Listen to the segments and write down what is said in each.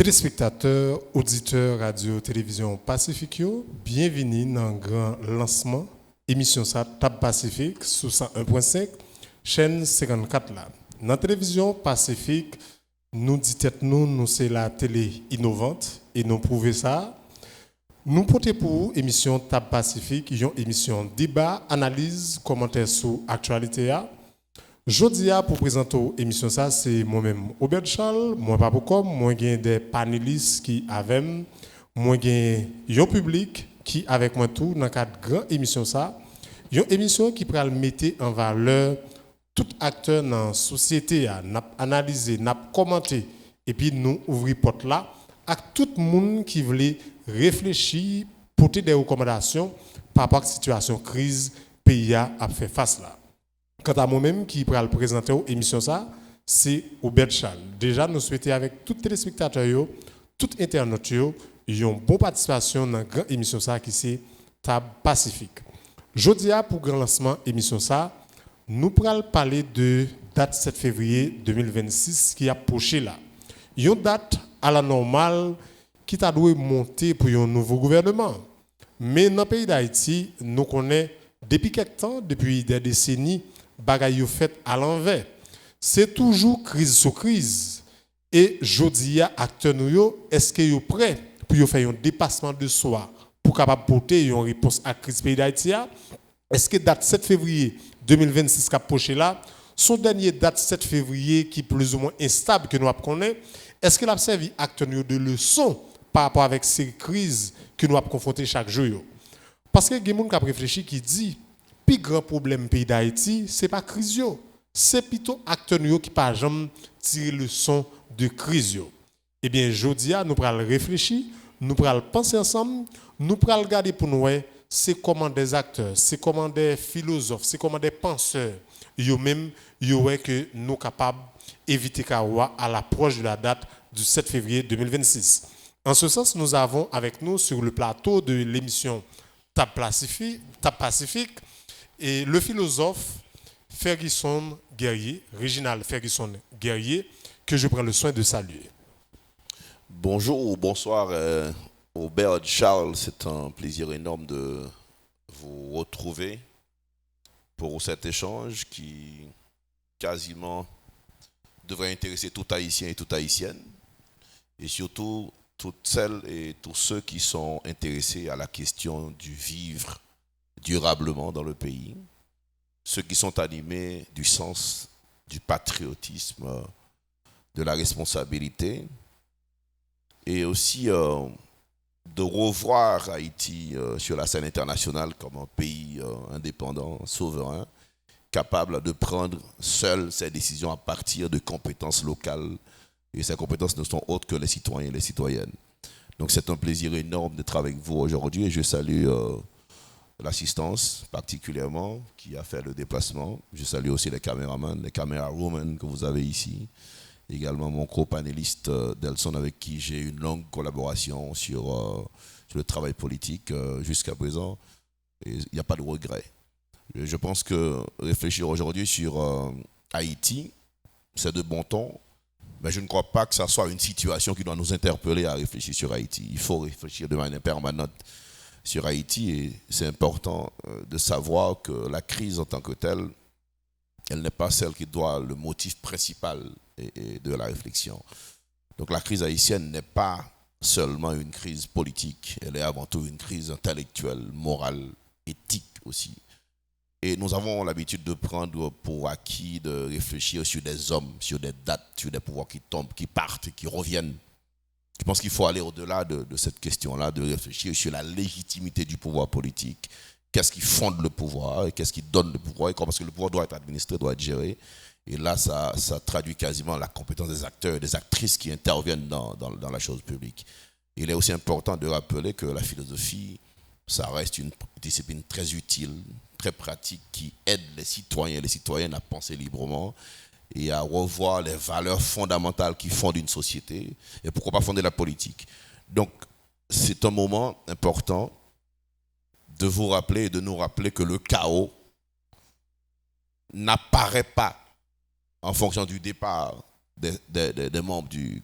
Téléspectateurs, auditeurs radio-télévision Pacifique, bienvenue dans le grand lancement émission ça Tab Pacifique sous 101.5 chaîne 54 là. Dans la télévision Pacifique, nous dit tête nous c'est la télé innovante et nous prouver ça. Nous portons pour vous émission Tab Pacifique, une émission débat, analyse, commentaire sur actualité. Jeudi pour présenter l'émission ça, c'est moi-même Robert Charles, moi pas beaucoup, moi j'ai des panélistes qui avec moi j'ai un public qui avec moi tout dans le cadre de grande émission ça, une émission qui pourra mettre en valeur tout acteur dans la société, analyser, commenter et puis nous ouvrir porte là à tout le monde qui voulait réfléchir, porter des recommandations par rapport à la situation crise pays a fait face là. Quant à moi-même qui pourra le présenter l'émission ça, c'est Robert Charles. Déjà nous souhaitons avec tous les téléspectateurs, tout internautes, une bonne participation dans la grande émission ça qui c'est Tab Pacifique. Jeudi pour grand lancement émission ça, nous pourrons parler de date 7 février 2026 qui approche là. Une date à la normale qui t'a dû monter pour un nouveau gouvernement. Mais dans le pays d'Haïti, nous connaissons depuis quelque temps, depuis des décennies, bagaille fait à l'envers. C'est toujours crise sur crise. Et jodi a acteur nous est-ce que vous prêt pour faire un dépassement de soi pour capable porter une réponse à la crise pays d'Haïti? Est-ce que date 7 février 2026 qui approche là, son dernier date 7 février qui est plus ou moins instable que nous connaissons, est-ce qu'il a servi acteur de leçon par rapport avec ces crises que nous avons confrontées chaque jour? Parce que il y a des gens qui ont réfléchi qui dit le plus grand problème pays d'Haïti, ce n'est pas la crise, c'est plutôt acteurs qui pas jamais tirer leçon de crise. Eh bien, aujourd'hui, nous allons réfléchir, nous allons penser ensemble, nous allons regarder pour nous, c'est comment des acteurs, c'est comment des philosophes, c'est comment des penseurs, eux-mêmes, que nous sommes capables d'éviter à l'approche de la date du 7 février 2026. En ce sens, nous avons avec nous sur le plateau de l'émission Tab Pacifique, et le philosophe Ferguson Guerrier, Reginald Ferguson Guerrier, que je prends le soin de saluer. Bonjour ou bonsoir, Robert Charles. C'est un plaisir énorme de vous retrouver pour cet échange qui quasiment devrait intéresser tout Haïtien et toute Haïtienne, et surtout toutes celles et tous ceux qui sont intéressés à la question du vivre durablement dans le pays, ceux qui sont animés du sens du patriotisme, de la responsabilité, et aussi de revoir Haïti sur la scène internationale comme un pays indépendant, souverain, capable de prendre seul ses décisions à partir de compétences locales, et ces compétences ne sont autres que les citoyens et les citoyennes. Donc c'est un plaisir énorme d'être avec vous aujourd'hui, et je salue l'assistance particulièrement qui a fait le déplacement. Je salue aussi les caméramans, les caméra-women que vous avez ici. Également mon co-panéliste Delson avec qui j'ai une longue collaboration sur le travail politique jusqu'à présent. Il n'y a pas de regret. Je pense que réfléchir aujourd'hui sur Haïti, c'est de bon ton, mais je ne crois pas que ça soit une situation qui doit nous interpeller à réfléchir sur Haïti. Il faut réfléchir de manière permanente sur Haïti, et c'est important de savoir que la crise en tant que telle, elle n'est pas celle qui doit le motif principal de la réflexion. Donc la crise haïtienne n'est pas seulement une crise politique, elle est avant tout une crise intellectuelle, morale, éthique aussi. Et nous avons l'habitude de prendre pour acquis de réfléchir sur des hommes, sur des dates, sur des pouvoirs qui tombent, qui partent, qui reviennent. Je pense qu'il faut aller au-delà de cette question-là, de réfléchir sur la légitimité du pouvoir politique. Qu'est-ce qui fonde le pouvoir et qu'est-ce qui donne le pouvoir, et comment est-ce que le pouvoir doit être administré, doit être géré. Et là, ça traduit quasiment la compétence des acteurs et des actrices qui interviennent dans la chose publique. Il est aussi important de rappeler que la philosophie, ça reste une discipline très utile, très pratique, qui aide les citoyens et les citoyennes à penser librement et à revoir les valeurs fondamentales qui fondent une société, et pourquoi pas fonder la politique. Donc, c'est un moment important de vous rappeler et de nous rappeler que le chaos n'apparaît pas en fonction du départ des membres du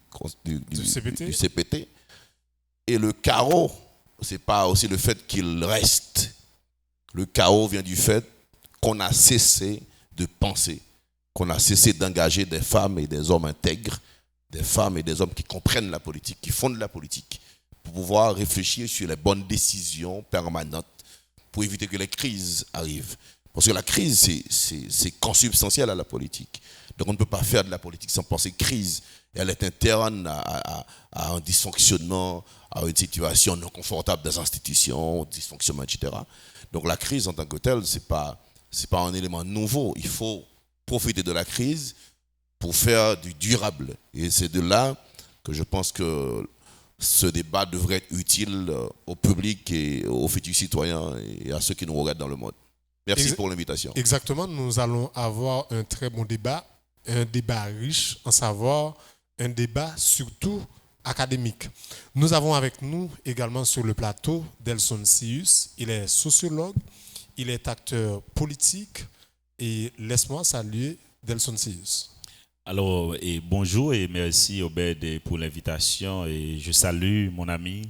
CPT. du CPT. Et le chaos, c'est pas aussi le fait qu'il reste. Le chaos vient du fait qu'on a cessé de penser, qu'on a cessé d'engager des femmes et des hommes intègres, des femmes et des hommes qui comprennent la politique, qui font de la politique, pour pouvoir réfléchir sur les bonnes décisions permanentes, pour éviter que les crises arrivent. Parce que la crise, c'est consubstantiel à la politique. Donc on ne peut pas faire de la politique sans penser crise. Elle est interne à un dysfonctionnement, à une situation non confortable des institutions, dysfonctionnement, etc. Donc la crise en tant que telle, c'est pas un élément nouveau. Il faut profiter de la crise pour faire du durable. Et c'est de là que je pense que ce débat devrait être utile au public et aux futurs citoyens et à ceux qui nous regardent dans le monde. Merci pour l'invitation. Exactement, nous allons avoir un très bon débat, un débat riche en savoir, un débat surtout académique. Nous avons avec nous également sur le plateau Delson Sius. Il est sociologue, il est acteur politique et laisse-moi saluer Delson Sius. Alors, bonjour et merci Obed pour l'invitation et je salue mon ami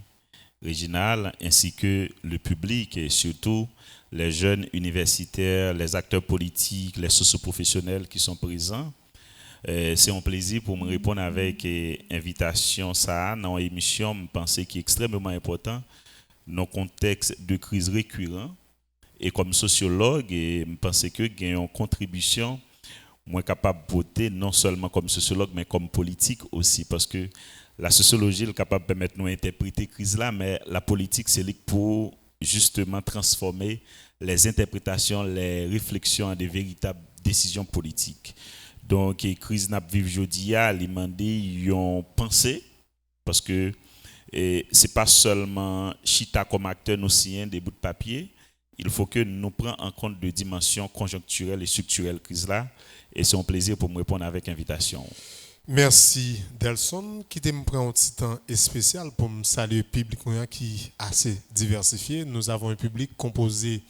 Réginal ainsi que le public et surtout les jeunes universitaires, les acteurs politiques, les socioprofessionnels qui sont présents. C'est un plaisir pour me répondre avec invitation ça dans une émission, je pense qui est extrêmement important dans le contexte de crise récurrent et comme sociologue, je pense que j'ai une contribution moins capable de voter non seulement comme sociologue mais comme politique aussi parce que la sociologie est capable de permettre nous interpréter crise là mais la politique c'est pour justement transformer les interprétations, les réflexions en des véritables décisions politiques. Donc crise n'a vive jodi a li mandé yon pensée parce que c'est pas seulement chita comme acteur nous signer des bouts de papier, il faut que nous prenions en compte de dimensions conjoncturelles et structurelles crise là. Et c'est un plaisir pour me répondre avec invitation. Merci Delson, qui me prend un petit temps spécial pour me saluer le public qui est assez diversifié. Nous avons un public composé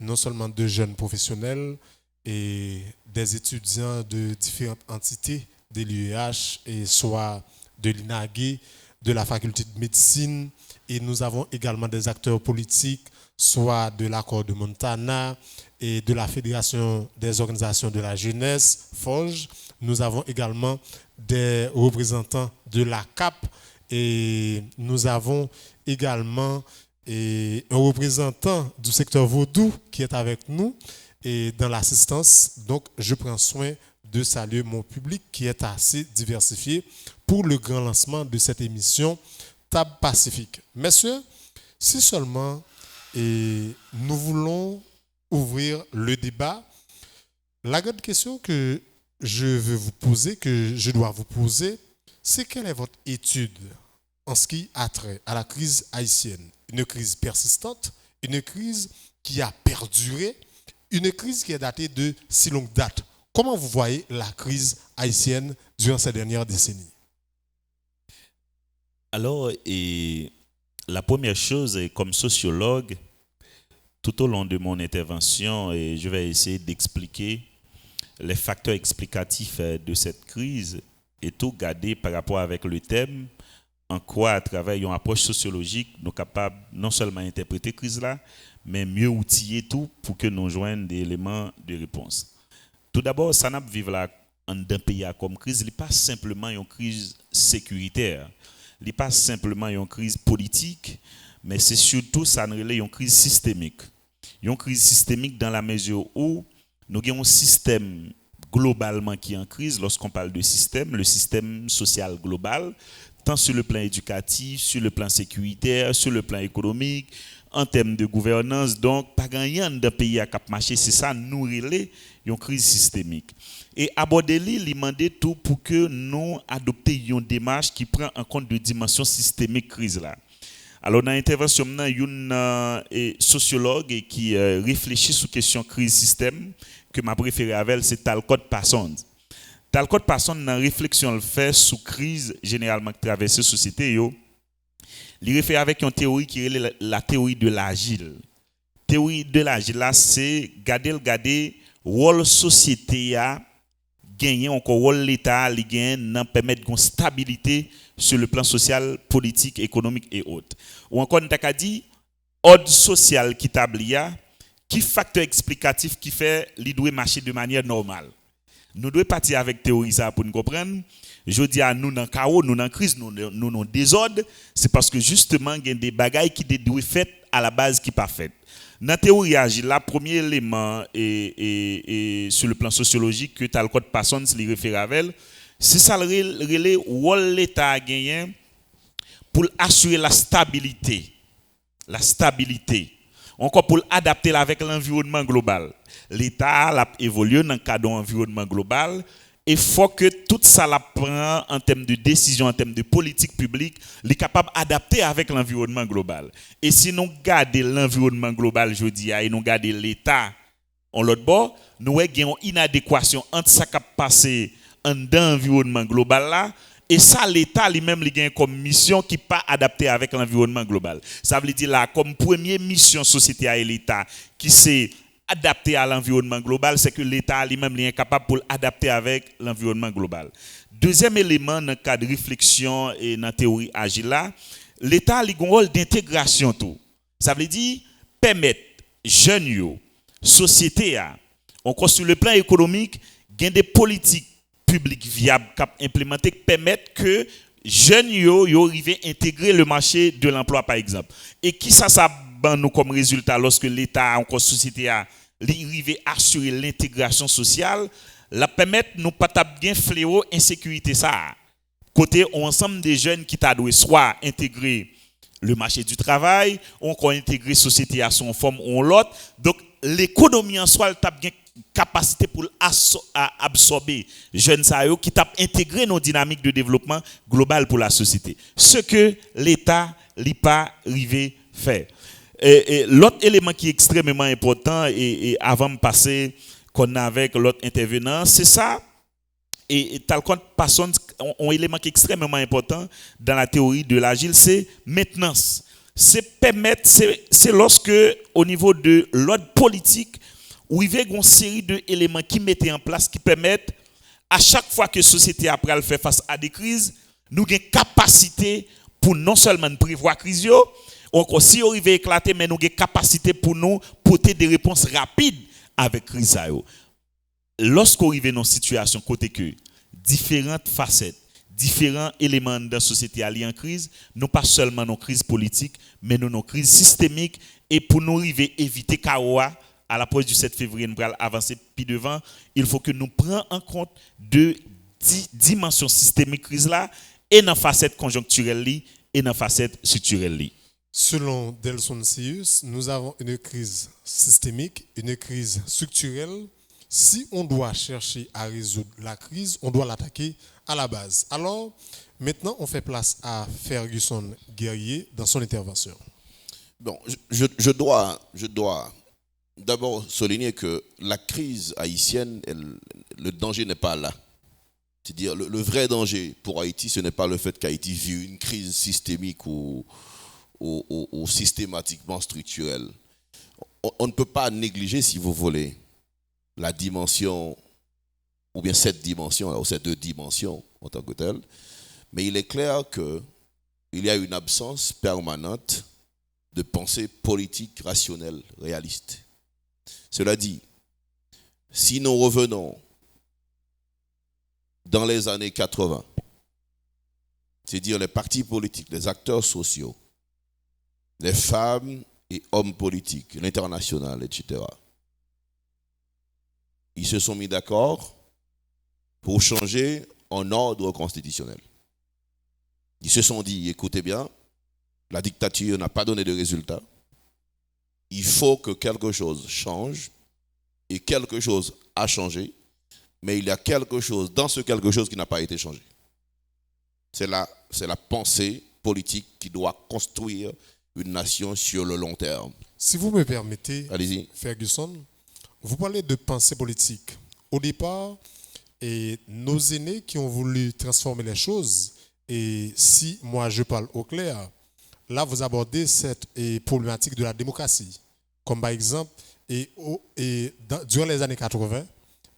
non seulement de jeunes professionnels et des étudiants de différentes entités de l'UEH et soit de l'INAGE, de la faculté de médecine et nous avons également des acteurs politiques soit de l'accord de Montana et de la Fédération des organisations de la jeunesse, FOJ. Nous avons également des représentants de la CAP et nous avons également un représentant du secteur vaudou qui est avec nous et dans l'assistance. Donc, je prends soin de saluer mon public qui est assez diversifié pour le grand lancement de cette émission Table Pacifique. Messieurs, si seulement nous voulons ouvrir le débat, la grande question que je veux vous poser, que je dois vous poser, c'est quelle est votre étude en ce qui a trait à la crise haïtienne? Une crise persistante, une crise qui a perduré, une crise qui est datée de si longue date. Comment vous voyez la crise haïtienne durant ces dernières décennies? Alors, la première chose, comme sociologue, tout au long de mon intervention, je vais essayer d'expliquer les facteurs explicatifs de cette crise et tout garder par rapport avec le thème, en quoi, à travers une approche sociologique, nous sommes capables non seulement d'interpréter la crise là, mais mieux outiller tout pour que nous joignent des éléments de réponse. Tout d'abord, ça n'a pas vivre là en un pays comme crise, ce n'est pas simplement une crise sécuritaire, ce n'est pas simplement une crise politique, mais c'est surtout ça une crise systémique. Une crise systémique dans la mesure où nous avons un système globalement qui est en crise. Lorsqu'on parle de système, le système social global, tant sur le plan éducatif, sur le plan sécuritaire, sur le plan économique, en termes de gouvernance. Donc, pas rien d'un pays à cap marché, c'est ça, nous relais une crise systémique. Et aborder il demandait tout pour que nous adoptions une démarche qui prend en compte de dimension systémique crise là. Alors, dans l'intervention, il y a un sociologue qui réfléchit sur la question crise système, que ma préférée avec elle, c'est Talcott Parsons. Talcott Parsons, dans la réflexion, le fait sur la crise généralement qui traverse la société, il réfère avec une théorie qui est la théorie de l'agile. La théorie de l'agile, là, c'est garder le rôle société a gagner encore rôle l'État, il gagne dans permettre une stabilité sur le plan social, politique, économique et autres. Ou encore on t'a dit ordre social qui tablia, qui facteur explicatif qui fait li doit marcher de manière normale. Nous devons partir avec théorie ça pour nous comprendre. Je dis à nous dans chaos, nous dans crise, nous dans désordre, c'est parce que justement il y a des bagailles qui doivent faire à la base qui pas fait. Dans la théorie agile, le premier élément et sur le plan sociologique que Talcott Parsons se réfère à elle, c'est ça le relais où l'État a gagné pour assurer la stabilité. La stabilité. Encore pour adapter avec l'environnement global. L'État a évolué dans le cadre d'un environnement global. Et il faut que tout ça la prend en termes de décision, en termes de politique publique, est capable d'adapter avec l'environnement global. Et si nous gardons l'environnement global, je dis, et nous gardons l'État en l'autre bord, nous avons une inadéquation entre ce qui a passé dans l'environnement global là, et ça, l'État lui-même a comme mission qui n'est pas adaptée avec l'environnement global. Ça veut dire là, comme première mission société et l'État qui s'est adapté à l'environnement global, c'est que l'État lui-même est incapable pour l'adapter avec l'environnement global. Deuxième élément dans le cadre de réflexion et dans la théorie agile là, l'État a un rôle d'intégration tout. Ça veut dire permettre jeunes, société, encore sur le plan économique, gain des politiques publiques viables implémentées qui permettent que jeunes arrivent à intégrer le marché de l'emploi par exemple. Et qui ça nous comme résultat lorsque l'État encore société a arrivé à assurer l'intégration sociale, la permettre nous pas bien fléau insécurité ça. Côté ensemble des jeunes qui t'a doué soit intégrer le marché du travail, ou encore intégrer société à son forme ou l'autre. Donc l'économie en soi t'a bien capacité pour absorber jeunes qui t'a intégré nos dynamiques de développement global pour la société. Ce que l'État n'est pas arrivé faire. Et l'autre élément qui est extrêmement important, et avant de passer qu'on a avec l'autre intervenant, c'est ça. Et Talcott Parsons, un élément qui est extrêmement important dans la théorie de l'agile, c'est maintenance. C'est lorsque, au niveau de l'ordre politique, où il y a une série d'éléments qui mettent en place, qui permettent, à chaque fois que la société après elle fait face à des crises, nous avons une capacité pour non seulement prévoir la crise, encore si on arrive à éclater, mais nous avons une capacité pour nous porter des réponses rapides avec la crise. Lorsqu'on arrive dans une situation côté que différentes facettes, différents éléments de la société alliés en crise, non pas seulement nos crises politiques, mais nos crises systémiques, et pour nous arriver à éviter chaos à l'approche du 7 février, nous allons avancer plus devant, il faut que nous prenions en compte deux dimensions systémiques crise là, et dans la facette conjoncturelle et dans la facette structurelle. Selon Delson Sius, nous avons une crise systémique, une crise structurelle. Si on doit chercher à résoudre la crise, on doit l'attaquer à la base. Alors, maintenant, on fait place à Ferguson Guerrier dans son intervention. Bon, je dois d'abord souligner que la crise haïtienne, le danger n'est pas là. C'est-à-dire, le vrai danger pour Haïti, ce n'est pas le fait qu'Haïti vit une crise systémique ou systématiquement structurelle. On ne peut pas négliger, si vous voulez, la dimension, ou bien cette dimension, ou ces deux dimensions en tant que telles, mais il est clair qu'il y a une absence permanente de pensée politique, rationnelle, réaliste. Cela dit, si nous revenons dans les années 80, c'est-à-dire les partis politiques, les acteurs sociaux, les femmes et hommes politiques, l'international, etc., ils se sont mis d'accord pour changer un ordre constitutionnel. Ils se sont dit, écoutez bien, la dictature n'a pas donné de résultat. Il faut que quelque chose change. Et quelque chose a changé. Mais il y a quelque chose, dans ce quelque chose qui n'a pas été changé. C'est la pensée politique qui doit construire une nation sur le long terme. Si vous me permettez, allez-y. Ferguson, vous parlez de pensée politique. Au départ, nos aînés qui ont voulu transformer les choses, et si moi je parle au clair, là vous abordez cette problématique de la démocratie. Comme par exemple, durant les années 80,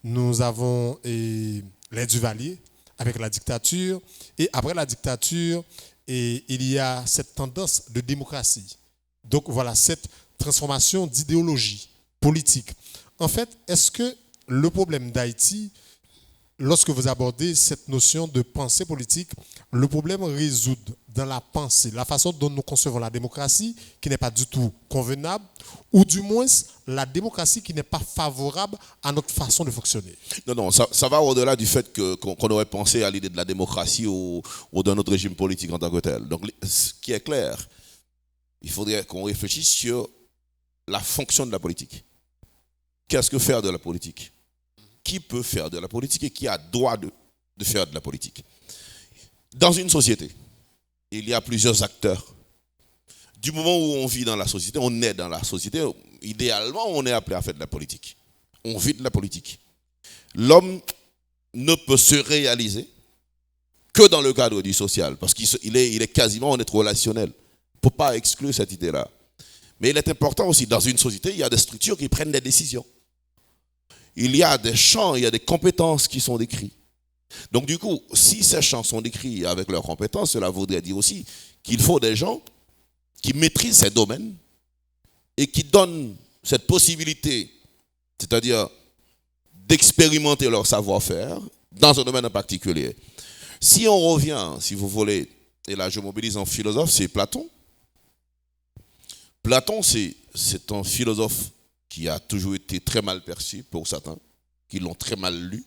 Nous avons les Duvalier avec la dictature. Et après la dictature, il y a cette tendance de démocratie. Donc voilà, cette transformation d'idéologie politique. En fait, est-ce que le problème d'Haïti, lorsque vous abordez cette notion de pensée politique, le problème réside dans la pensée, la façon dont nous concevons la démocratie, qui n'est pas du tout convenable, ou du moins la démocratie qui n'est pas favorable à notre façon de fonctionner? Non, ça va au-delà du fait qu'on aurait pensé à l'idée de la démocratie ou d'un autre régime politique en tant que tel. Donc, ce qui est clair, il faudrait qu'on réfléchisse sur la fonction de la politique. Qu'est-ce que faire de la politique? Qui peut faire de la politique et qui a droit de faire de la politique? Dans une société, il y a plusieurs acteurs. Du moment où on vit dans la société, on est dans la société, idéalement, on est appelé à faire de la politique. On vit de la politique. L'homme ne peut se réaliser que dans le cadre du social, parce qu'il est quasiment en être relationnel. Il ne faut pas exclure cette idée-là. Mais il est important aussi, dans une société, il y a des structures qui prennent des décisions. Il y a des champs, il y a des compétences qui sont décrits. Donc du coup, si ces champs sont décrits avec leurs compétences, cela voudrait dire aussi qu'il faut des gens qui maîtrisent ces domaines et qui donnent cette possibilité, c'est-à-dire d'expérimenter leur savoir-faire dans un domaine en particulier. Si on revient, si vous voulez, et là je mobilise un philosophe, c'est Platon. Platon, c'est un philosophe qui a toujours été très mal perçu pour certains, qui l'ont très mal lu,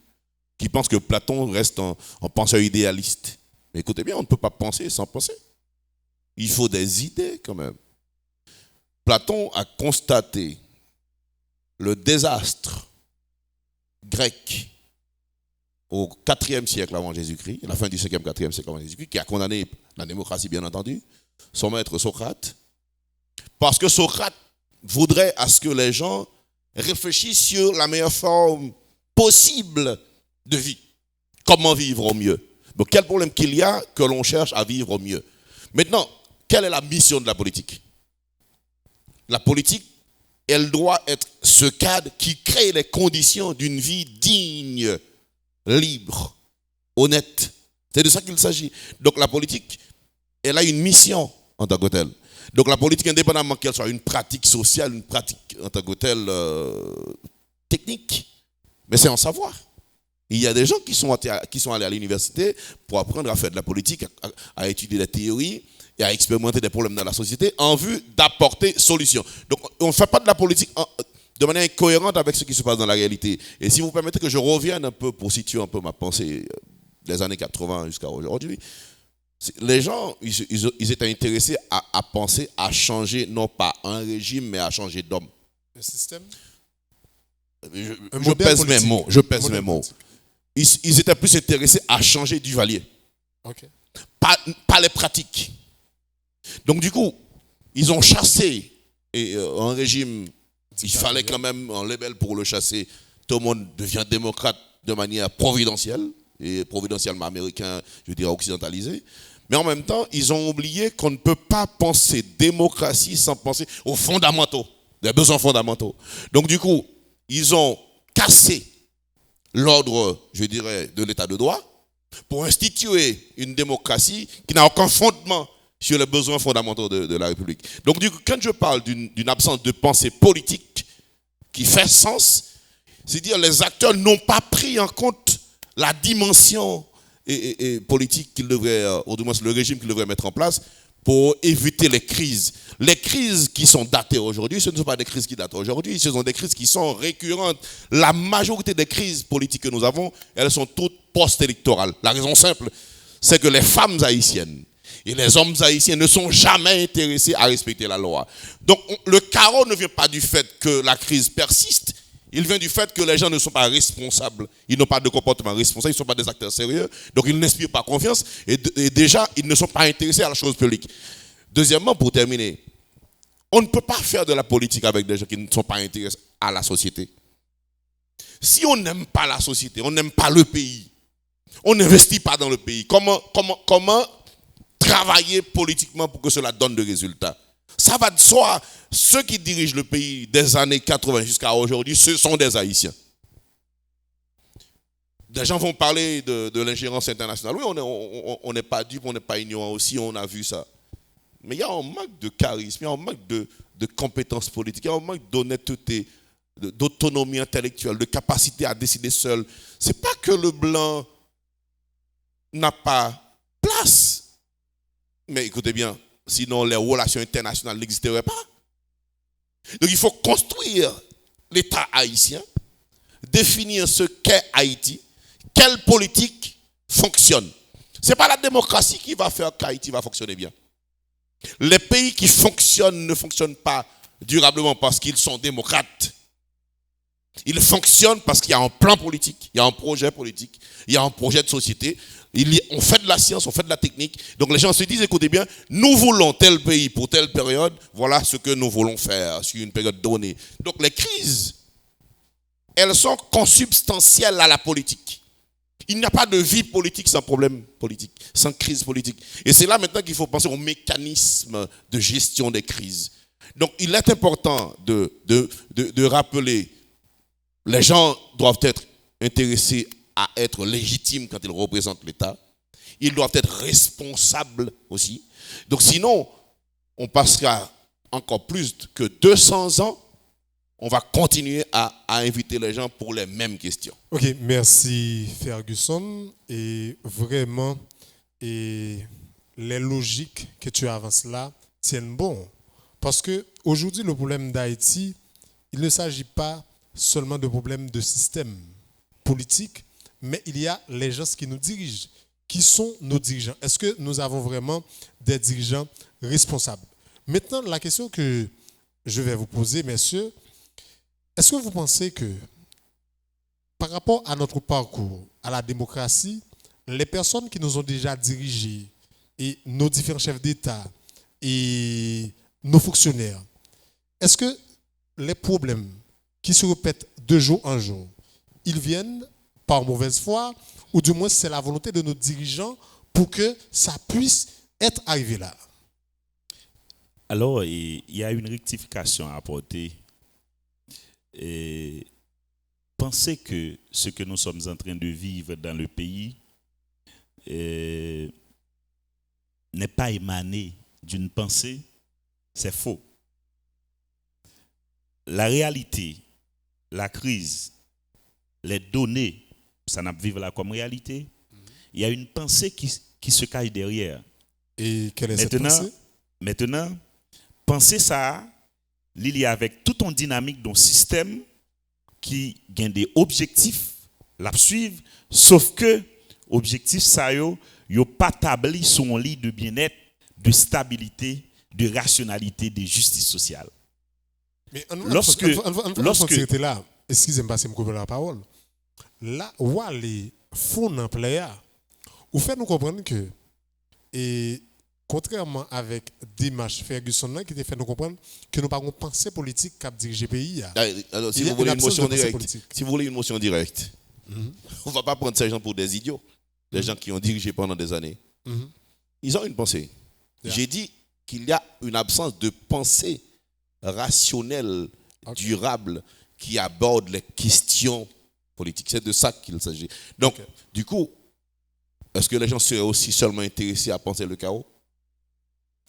qui pensent que Platon reste un penseur idéaliste. Mais écoutez bien, on ne peut pas penser sans penser. Il faut des idées quand même. Platon a constaté le désastre grec au IVe siècle avant Jésus-Christ, à la fin du 5e, 4e siècle avant Jésus-Christ, qui a condamné la démocratie bien entendu, son maître Socrate, parce que Socrate voudrait à ce que les gens réfléchissent sur la meilleure forme possible de vie. Comment vivre au mieux? Donc quel problème qu'il y a que l'on cherche à vivre au mieux? Maintenant, quelle est la mission de la politique? La politique, elle doit être ce cadre qui crée les conditions d'une vie digne, libre, honnête. C'est de ça qu'il s'agit. Donc la politique, elle a une mission en tant que telle. Donc la politique, indépendamment qu'elle soit une pratique sociale, une pratique en tant que telle technique, mais c'est en savoir. Il y a des gens qui sont allés à l'université pour apprendre à faire de la politique, à étudier des théories et à expérimenter des problèmes dans la société en vue d'apporter solutions. Donc on ne fait pas de la politique de manière cohérente avec ce qui se passe dans la réalité. Et si vous permettez que je revienne un peu pour situer un peu ma pensée des années 80 jusqu'à aujourd'hui, les gens, ils étaient intéressés à penser à changer, non pas un régime, mais à changer d'homme. Un système? Je pèse mes mots. Ils étaient plus intéressés à changer Duvalier. Okay. Pas les pratiques. Donc du coup, ils ont chassé un régime, il fallait quand même un label pour le chasser. Tout le monde devient démocrate de manière providentielle, et providentiellement américain, je dirais occidentalisé. Mais en même temps, ils ont oublié qu'on ne peut pas penser démocratie sans penser aux fondamentaux, des besoins fondamentaux. Donc du coup, ils ont cassé l'ordre, je dirais, de l'état de droit pour instituer une démocratie qui n'a aucun fondement sur les besoins fondamentaux de la République. Donc du coup, quand je parle d'une absence de pensée politique qui fait sens, c'est dire les acteurs n'ont pas pris en compte la dimension et politique qu'il devrait, ou du moins le régime qu'il devrait mettre en place pour éviter les crises. Les crises qui sont datées aujourd'hui, ce ne sont pas des crises qui datent aujourd'hui, ce sont des crises qui sont récurrentes. La majorité des crises politiques que nous avons, elles sont toutes post-électorales. La raison simple, c'est que les femmes haïtiennes et les hommes haïtiens ne sont jamais intéressés à respecter la loi. Donc le chaos ne vient pas du fait que la crise persiste, il vient du fait que les gens ne sont pas responsables, ils n'ont pas de comportement responsable, ils ne sont pas des acteurs sérieux, donc ils n'inspirent pas confiance et déjà ils ne sont pas intéressés à la chose publique. Deuxièmement, pour terminer, on ne peut pas faire de la politique avec des gens qui ne sont pas intéressés à la société. Si on n'aime pas la société, on n'aime pas le pays, on n'investit pas dans le pays, comment travailler politiquement pour que cela donne des résultats? Ça va de soi, ceux qui dirigent le pays des années 80 jusqu'à aujourd'hui, ce sont des Haïtiens. Des gens vont parler de l'ingérence internationale. Oui, on n'est pas dupe, on n'est pas ignorant aussi, on a vu ça. Mais il y a un manque de charisme, il y a un manque de compétences politiques, il y a un manque d'honnêteté, d'autonomie intellectuelle, de capacité à décider seul. Ce n'est pas que le blanc n'a pas place. Mais écoutez bien, sinon les relations internationales n'existeraient pas. Donc il faut construire l'État haïtien, définir ce qu'est Haïti, quelle politique fonctionne. Ce n'est pas la démocratie qui va faire qu'Haïti va fonctionner bien. Les pays qui fonctionnent ne fonctionnent pas durablement parce qu'ils sont démocrates. Ils fonctionnent parce qu'il y a un plan politique, il y a un projet politique, il y a un projet de société. On fait de la science, on fait de la technique. Donc les gens se disent, écoutez bien, nous voulons tel pays pour telle période, voilà ce que nous voulons faire sur une période donnée. Donc les crises, elles sont consubstantielles à la politique. Il n'y a pas de vie politique sans problème politique, sans crise politique. Et c'est là maintenant qu'il faut penser au mécanisme de gestion des crises. Donc il est important de rappeler, les gens doivent être intéressés à être légitimes quand ils représentent l'État. Ils doivent être responsables aussi. Donc sinon, on passera encore plus que 200 ans. On va continuer à inviter les gens pour les mêmes questions. Ok, merci Ferguson. Et vraiment, les logiques que tu avances là tiennent bon. Parce que aujourd'hui, le problème d'Haïti, il ne s'agit pas seulement de problème de système politique, mais il y a les gens qui nous dirigent. Qui sont nos dirigeants? Est-ce que nous avons vraiment des dirigeants responsables? Maintenant, la question que je vais vous poser, messieurs, est-ce que vous pensez que par rapport à notre parcours, à la démocratie, les personnes qui nous ont déjà dirigés et nos différents chefs d'État et nos fonctionnaires, est-ce que les problèmes qui se répètent de jour en jour, ils viennent par mauvaise foi ou du moins c'est la volonté de nos dirigeants pour que ça puisse être arrivé là? Alors, il y a une rectification à apporter. Et pensez que ce que nous sommes en train de vivre dans le pays n'est pas émané d'une pensée, c'est faux. La réalité, la crise, les données, ça n'a pas vivre là comme réalité. Il y a une pensée qui se cache derrière. Et quelle est cette pensée? Maintenant, pensez ça, il y a avec tout un dynamique d'un système qui gagne des objectifs, la suivre, sauf que objectifs ça yo pas établi sur un lit de bien-être, de stabilité, de rationalité, de justice sociale. Mais lorsque c'était là, excusez-moi, c'est me couper la parole. Là où les fonds en player, vous faites nous comprendre que et contrairement avec Dimash Ferguson qui te fait nous comprendre que nous n'avons pas une pensée politique qui dirige le pays. Alors, si vous voulez une motion directe, on ne va pas prendre ces gens pour des idiots, des gens qui ont dirigé pendant des années. Ils ont une pensée. J'ai dit qu'il y a une absence de pensée rationnelle, durable, qui aborde les questions politiques. C'est de ça qu'il s'agit. Donc, du coup, est-ce que les gens seraient aussi seulement intéressés à penser le chaos?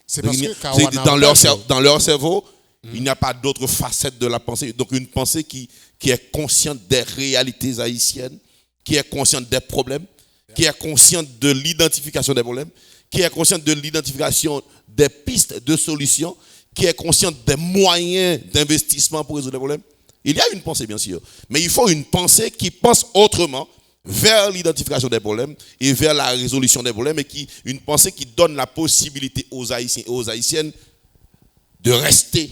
C'est parce que dans leur cerveau, il n'y a pas d'autres facettes de la pensée. Donc une pensée qui est consciente des réalités haïtiennes, qui est consciente des problèmes, qui est consciente de l'identification des problèmes, qui est consciente de l'identification des pistes de solutions, qui est consciente des moyens d'investissement pour résoudre les problèmes. Il y a une pensée, bien sûr. Mais il faut une pensée qui pense autrement, vers l'identification des problèmes et vers la résolution des problèmes, et une pensée qui donne la possibilité aux Haïtiens et aux Haïtiennes de rester,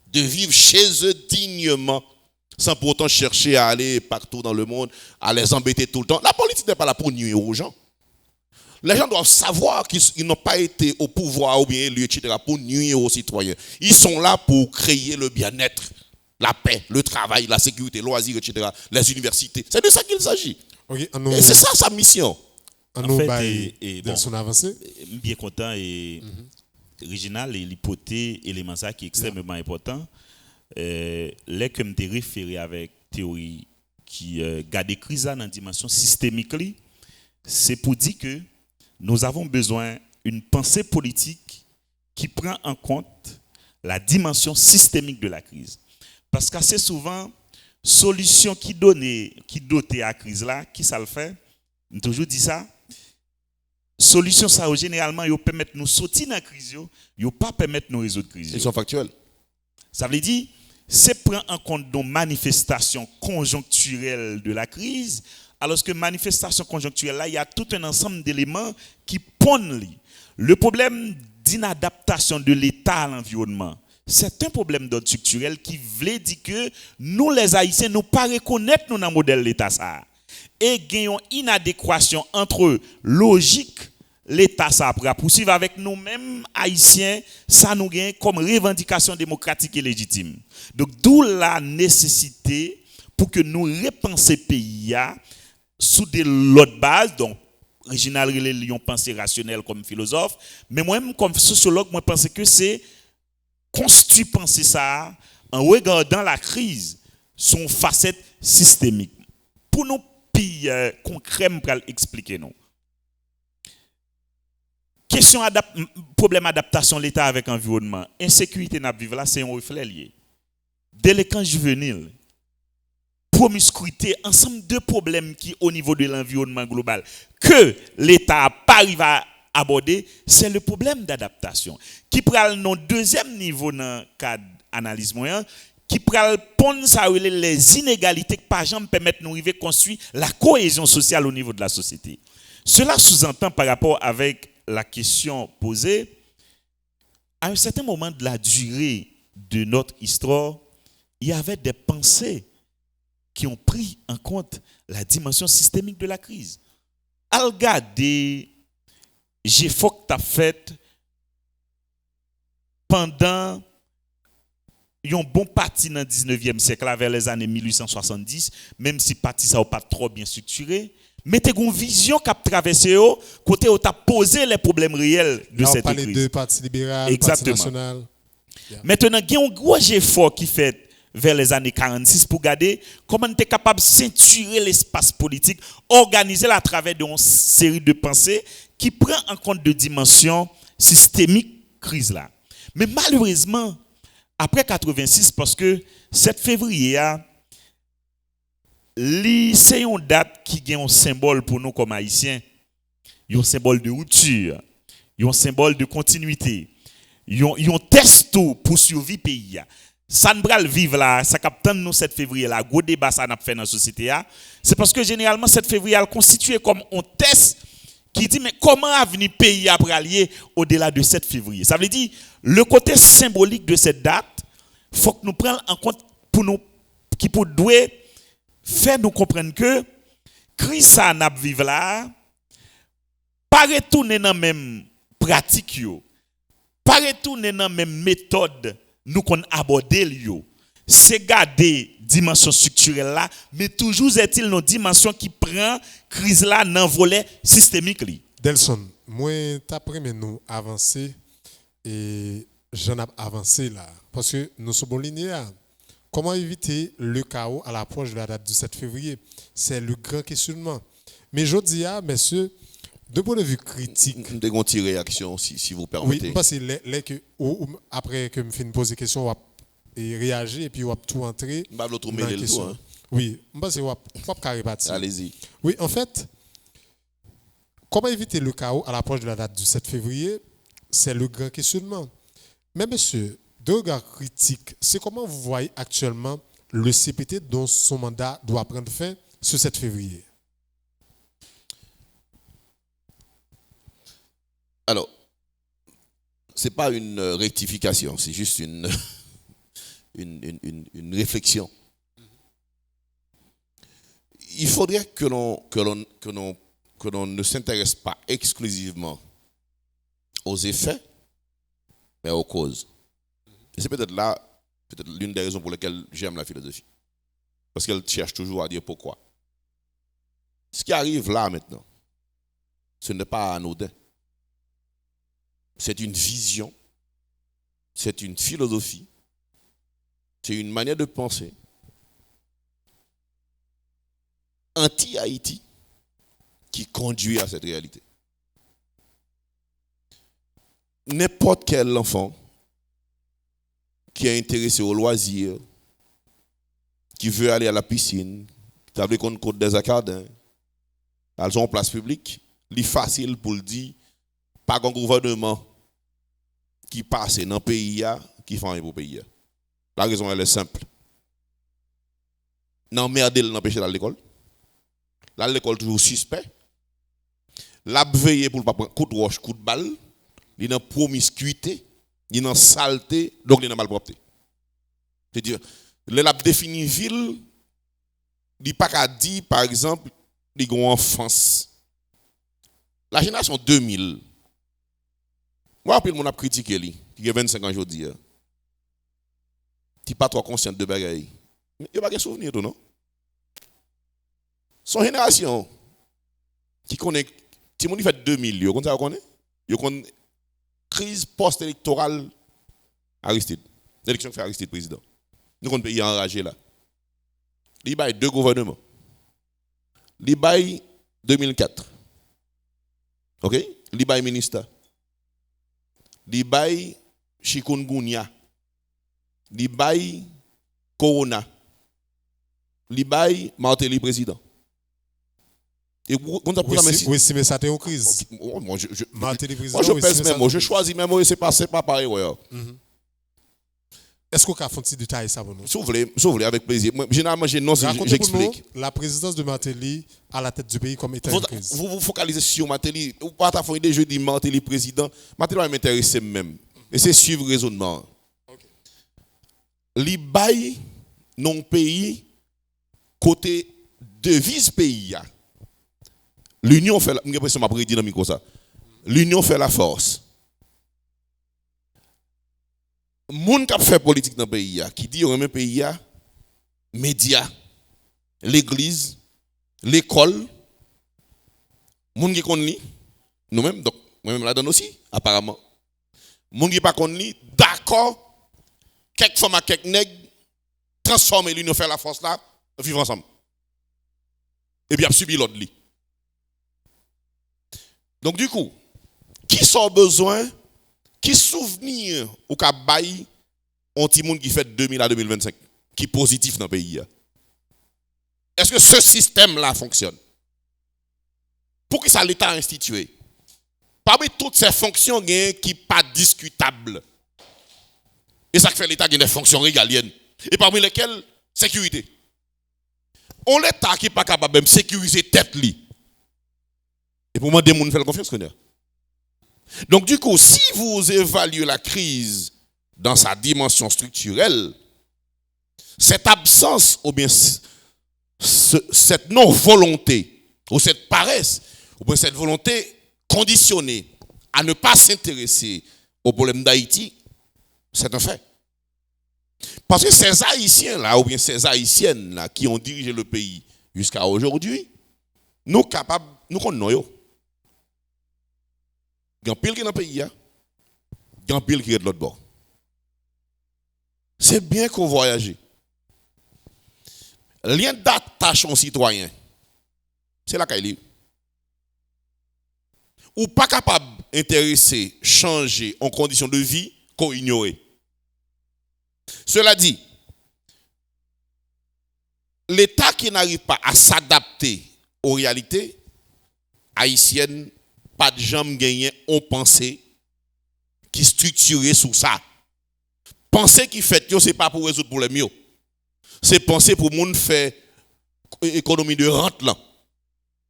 de vivre chez eux dignement, sans pour autant chercher à aller partout dans le monde, à les embêter tout le temps. La politique n'est pas là pour nuire aux gens. Les gens doivent savoir qu'ils n'ont pas été au pouvoir ou bien élus, etc., pour nuire aux citoyens. Ils sont là pour créer le bien-être, la paix, le travail, la sécurité, le loisir, etc., les universités. C'est de ça qu'il s'agit. Okay, et c'est ça sa mission. En fait, bon, son avancée. Bien content et original et l'hypothèse élément qui est extrêmement important. Les que me référé avec théorie qui garde crise dans une dimension systémique, c'est pour dire que nous avons besoin d'une pensée politique qui prend en compte la dimension systémique de la crise. Parce qu'assez souvent, solution qui dotait à la crise là, qui ça le fait? On toujours dit ça. Solution ça généralement yo permettre nous sortir dans la crise, yo pas permettre nous résoudre la crise. Ils sont factuels. Ça veut dire c'est prendre en compte nos manifestations conjoncturelles de la crise, alors que manifestation conjoncturelle là, il y a tout un ensemble d'éléments qui pondent. Le problème d'inadaptation de l'État à l'environnement, c'est un problème d'ordre structurel qui veut dire que nous les Haïtiens nous pas reconnaître nous dans le modèle l'État ça. Et gagnons inadéquation entre logique l'État ça pour poursuivre avec nous-mêmes Haïtiens, ça nous gagne comme revendication démocratique et légitime. Donc d'où la nécessité pour que nous repensions pays sous des autres bases. Donc Réginald Lyon pensée rationnel comme philosophe, mais moi-même comme sociologue, moi pense que c'est construire penser ça en regardant la crise son facette systémique. Pour nous puis concret pour expliquer nous. Question problème adaptation l'État avec environnement, insécurité n'a vivre là, c'est un reflet lié. Délinquance juvénile, promiscuité, ensemble de problèmes qui au niveau de l'environnement global que l'État n'a pas arrivé à aborder, c'est le problème d'adaptation qui prend nos deuxième niveau dans le cadre d'analyse moyen, qui prend pondre ça les inégalités qui par exemple permettent nous arriver construire la cohésion sociale au niveau de la société. Cela sous-entend par rapport avec la question posée, à un certain moment de la durée de notre histoire, il y avait des pensées qui ont pris en compte la dimension systémique de la crise. Al regarder, j'ai fait que tu as fait pendant un bon parti dans le 19e siècle, vers les années 1870, même si parti ça n'a pas trop bien structuré, mais tu as une vision qui a traversé, côté où tu as posé les problèmes réels de cette crise. On parle de parti libéral, exactement. Parti national. Yeah. Maintenant, il y a un gros effort qui fait vers les années 46 pour regarder comment tu es capable de ceinturer l'espace politique, organiser à travers une série de pensées qui prend en compte de dimensions systémiques crise là. Mais malheureusement, après 86, parce que 7 février, c'est une date qui est un symbole pour nous comme Haïtiens. Il y a un symbole de rupture, il y a un symbole de continuité, il y a un test pour survivre pays. Ça ne va pas vivre là, ça capte nous 7 février là, gros débat ça n'a fait dans la société. C'est parce que généralement 7 février est constitué comme un test qui dit mais comment avenir pays après allier au-delà de 7 février. Ça veut dire le côté symbolique de cette date, faut que nous prenions en compte pour nous qui pour doit faire nous comprendre que crise ça n'a vivre là, pas retourner dans même pratique yo, pas retourner dans même méthode nous qu'on aborder yo. C'est garder dimension structurelle là, mais toujours est-il nos dimensions qui prend crise là dans volet systémique li. Delson, moi t'après nous avancer et j'en ai avancé là parce que nous sommes linéaires. Comment éviter le chaos à l'approche de la date du 7 février? C'est le grand questionnement. Mais je dis messieurs, de point de vue critique, une petite réaction si vous permettez. Oui, parce que après que me fin poser question, on va réagir et puis on va tout entrer. Bah l'autre mêler le tout hein. Oui, parce que on va carré partir. Allez-y. Oui, en fait, comment éviter le chaos à l'approche de la date du 7 février? C'est le grand questionnement. Mais monsieur, de regard critique, c'est comment vous voyez actuellement le CPT dont son mandat doit prendre fin ce 7 février? Alors, ce n'est pas une rectification, c'est juste une réflexion. Il faudrait que l'on ne s'intéresse pas exclusivement aux effets, mais aux causes. Et c'est peut-être là, l'une des raisons pour lesquelles j'aime la philosophie. Parce qu'elle cherche toujours à dire pourquoi. Ce qui arrive là maintenant, ce n'est pas anodin. C'est une vision, c'est une philosophie, c'est une manière de penser anti-Haïti qui conduit à cette réalité. N'importe quel enfant qui est intéressé au loisir, qui veut aller à la piscine, qui veut qu'on côte des accadins, elles ont place publique, c'est facile pour le dire, pas un gouvernement qui passe dans le pays, qui fait un pour le pays. La raison elle est simple. Non, merde, il n'empêche d'aller à l'école. Là, l'école toujours suspect. La veille pour ne pas prendre coup de roche, coup de balle. Il y a une promiscuité, il y a une saleté, donc il y a une malpropreté. C'est-à-dire, la définit ville, il n'y a pas qu'à dire, par exemple, il y a une enfance. La génération 2000, moi, après, on a critiqué lui, qui a 25 ans aujourd'hui. Tu n'es pas trop conscient de bagaille. Il n'y a pas de souvenir, non? Son génération, qui connaît, si on fait 2000, vous connaissez? Vous connaissez crise post-électorale Aristide. L'élection fait Aristide président. Nous avons un pays enragé là. Il y a deux gouvernements. Il y a 2004. OK? Il y a ministre. Il y a chikungunya. Il y a corona. Il y a Martelly président. Et oui, si, mais ça t'est en crise. Moi, je pèse même, moi, je choisis même, c'est pas pareil. Ouais. Est-ce qu'on a fait un petit détail ça pour nous? Si vous voulez, avec plaisir. Généralement, j'explique. La présidence de Martelly à la tête du pays comme étant une crise. Vous vous focalisez sur Martelly. Ou pas ta fois idée, je dis Martelly président. Martelly va m'intéresser même. Et c'est suivre le raisonnement. Li bail non pays côté devise pays. L'union fait l'impression m'a pris dynamique comme ça. L'union fait la force. Moun qui fait politique dans le pays qui dit au même pays médias, l'église, l'école, moun qui connaît nous-mêmes donc moi-même là dedans aussi apparemment. Moun qui pas connaît d'accord quelques femmes à quelques nègres transformer l'union fait la force là vivre ensemble. Et puis a subi l'autre lit. Donc du coup, qui sont besoin, qui souvenir ou qu'a bail un petit monde qui fait 2000 à 2025 qui est positif dans le pays. Est-ce que ce système là fonctionne? Pour que ça l'État a institué. Parmi toutes ces fonctions qui pas discutables. Et ça fait l'État qui a des fonctions régaliennes et parmi lesquelles sécurité. On l'État qui n'est pas capable de sécuriser tête li. Et pour moi, des gens font confiance. Donc, du coup, si vous évaluez la crise dans sa dimension structurelle, cette absence ou bien cette non-volonté ou cette paresse ou bien cette volonté conditionnée à ne pas s'intéresser au problème d'Haïti, c'est un fait. Parce que ces Haïtiens-là ou bien ces Haïtiennes-là qui ont dirigé le pays jusqu'à aujourd'hui, nous capables, nous connaissons. Il y a un pile qui est dans le pays, il y a un pile qui est de l'autre bord. C'est bien qu'on voyage. Lien d'attachement citoyen, c'est la qu'il ou pas capable d'intéresser, changer en conditions de vie qu'on ignore. Cela dit, l'État qui n'arrive pas à s'adapter aux réalités haïtiennes, pas de jambes gagnées, on pensée qui structurée sous ça. Penser qui fait, ce n'est pas pour résoudre le problème. C'est penser pour moun faire économie de rente là.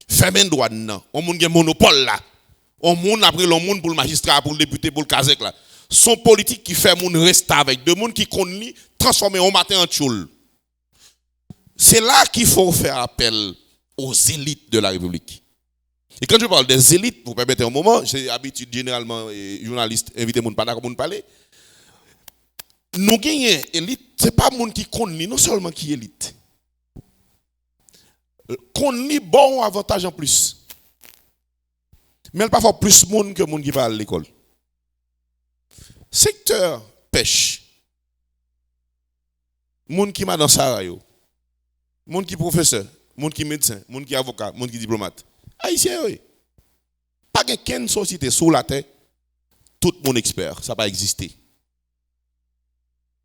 Faire main douane là. On moun gen monopole là. On moun après le monde pour le magistrat, pour le député, pour le kazek là. Son politique qui fait moun rester avec deux moun qui connaissent transformer en matin en tchoul. C'est là qu'il faut faire appel aux élites de la République. Et quand je parle des élites, vous permettez un moment, j'ai l'habitude généralement, journalistes, inviter moun pas d'accord moun parler. Nous gagnons élite, ce n'est pas moun qui connaît, non seulement qui élite. Connaît bon avantage en plus. Mais parfois plus moun que moun qui va à l'école. Secteur pêche. Moun qui m'a dans Sarayo. Moun qui professeur. monde qui médecin, monde qui avocat, monde qui diplomate. Haïtien, oui. Pas qu'une société sur la terre, tout le monde expert, ça n'a pas existé.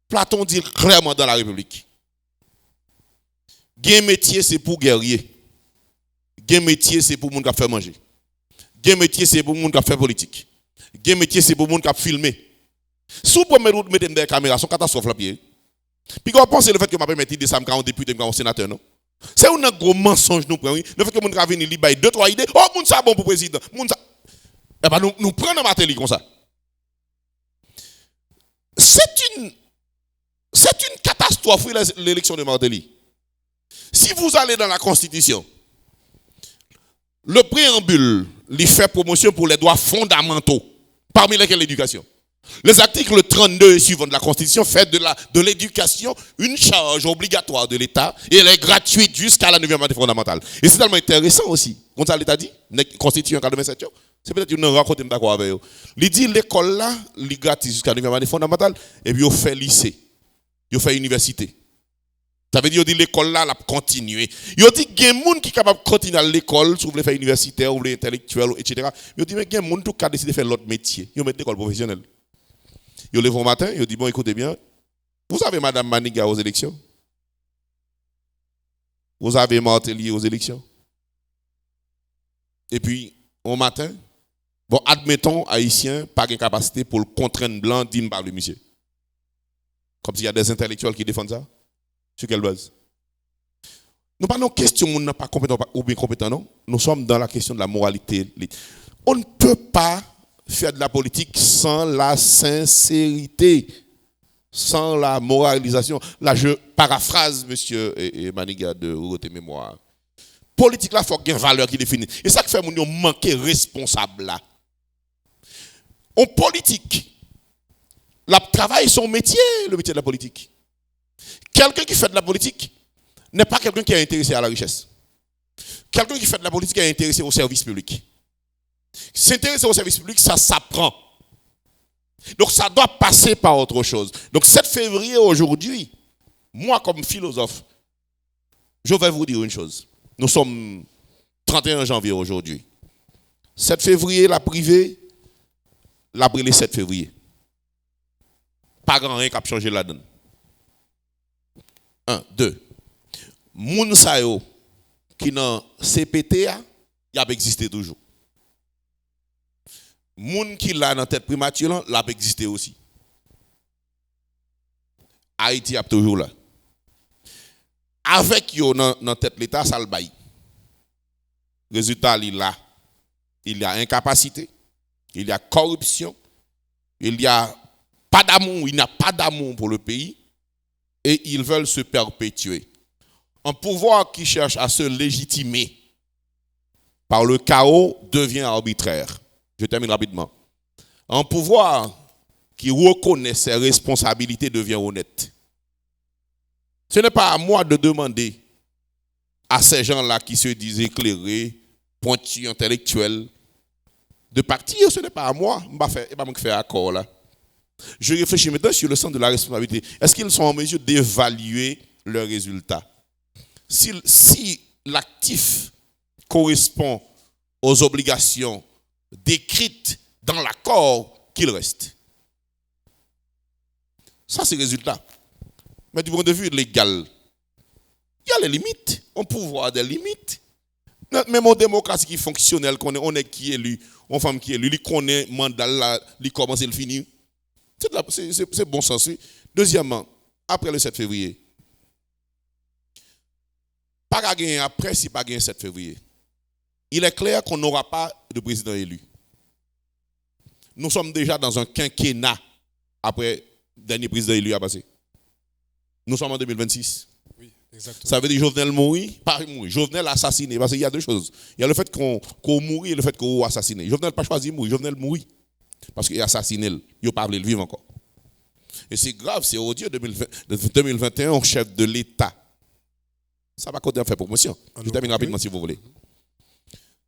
Platon dit clairement dans la République. Gain métier, c'est pour guerrier. Gain métier, c'est pour monde qui fait manger. Gain métier, c'est pour monde qui fait politique. Gain métier, c'est pour monde qui filmer. Si vous pouvez mettre des caméras, c'est une catastrophe là pied. Puis quand on pense le fait que m'a permis de ça me député, me sénateur non. C'est un gros mensonge nous prenons. Le fait que monde venir li bail 2-3 idées, oh monde ça bon pour président. Monde ça. Eh ben nous prenons Martelly comme ça. C'est une catastrophe l'élection de Martelly. Si vous allez dans la Constitution, le préambule lui fait promotion pour les droits fondamentaux, parmi lesquels l'éducation. Les articles 32 et suivants de la Constitution fait de l'éducation une charge obligatoire de l'État et elle est gratuite jusqu'à la 9e année fondamentale. Et c'est tellement intéressant aussi. Comme ça l'État dit, la Constitution 87, c'est peut-être une rencontre d'accord avec eux. Il dit l'école là, elle est gratuite jusqu'à la 9e année fondamentale et puis on fait lycée, on fait université. Ça veut dire que l'école là, elle a continué. Il dit qu'il y a des gens qui sont capables de continuer à l'école, si vous voulez faire universitaire, ou vous voulez intellectuel, etc. Il dit mais il y a des gens qui ont décidé de faire l'autre métier. Ils mettent l'école professionnelle. Ils lèvent au matin, ils disent bon écoutez bien, vous avez Madame Maniga aux élections. Vous avez Martelly aux élections. Et puis, au matin, bon, admettons, Haïtien, pas de capacité pour le contraindre blanc, digne par le monsieur. Comme s'il y a des intellectuels qui défendent ça. Sur quelle base? Nous pas nos questions, nous n'sommes pas compétents ou bien compétents, non. Nous sommes dans la question de la moralité. On ne peut pas faire de la politique sans la sincérité, sans la moralisation. Là, je paraphrase monsieur Maniga de Route Mémoire. Politique là, il faut qu'il y ait une valeur qui définit. Et ça qui fait nous manquer responsable là. En politique, la travail son métier, le métier de la politique. Quelqu'un qui fait de la politique n'est pas quelqu'un qui est intéressé à la richesse. Quelqu'un qui fait de la politique est intéressé au service public. S'intéresser au service public, ça s'apprend. Donc ça doit passer par autre chose. Donc 7 février aujourd'hui, moi comme philosophe, je vais vous dire une chose. Nous sommes 31 janvier aujourd'hui. 7 février, la privée, la brûlée 7 février. Pas grand rien qui a changé la donne. 1, 2. Moun sa yo qui dans CPTA, il a existé toujours. Moun qui l'a dans tête primature, l'a existé aussi. Haïti a toujours là. Avec yo dans tête l'État, ça le bail. Résultat, il y a incapacité, il y a corruption, il y a pas d'amour, il n'y a pas d'amour pour le pays et ils veulent se perpétuer. Un pouvoir qui cherche à se légitimer par le chaos devient arbitraire. Je termine rapidement. Un pouvoir qui reconnaît ses responsabilités devient honnête. Ce n'est pas à moi de demander à ces gens-là qui se disent éclairés, pointus, intellectuels, de partir. Ce n'est pas à moi. Je ne vais pas faire accord là. Je réfléchis maintenant sur le sens de la responsabilité. Est-ce qu'ils sont en mesure d'évaluer leurs résultats? Si l'actif correspond aux obligations décrites dans l'accord, qu'il reste. Ça, c'est le résultat. Mais du point de vue légal, il y a les limites. On peut voir des limites. Même en démocratie qui fonctionnelle, on est qui est élu, on femme qui est élu, il connaît le mandat, il commence et il finit. C'est bon sens. Deuxièmement, après le 7 février, pas gagner après si pas gagner 7 février. Il est clair qu'on n'aura pas de président élu. Nous sommes déjà dans un quinquennat après le dernier président élu à passer. Nous sommes en 2026. Oui, exactement. Ça veut dire Jovenel mourir, pas mourir. Jovenel assassiné. Parce qu'il y a deux choses. Il y a le fait qu'on mourit et le fait qu'on assassiné. Jovenel pas choisi mourir, Jovenel mourit. Parce qu'il a assassiné, il n'a pas voulu le vivre encore. Et c'est grave, c'est odieux 2021, chef de l'État. Ça va continuer à faire promotion. Je termine rapidement si vous voulez.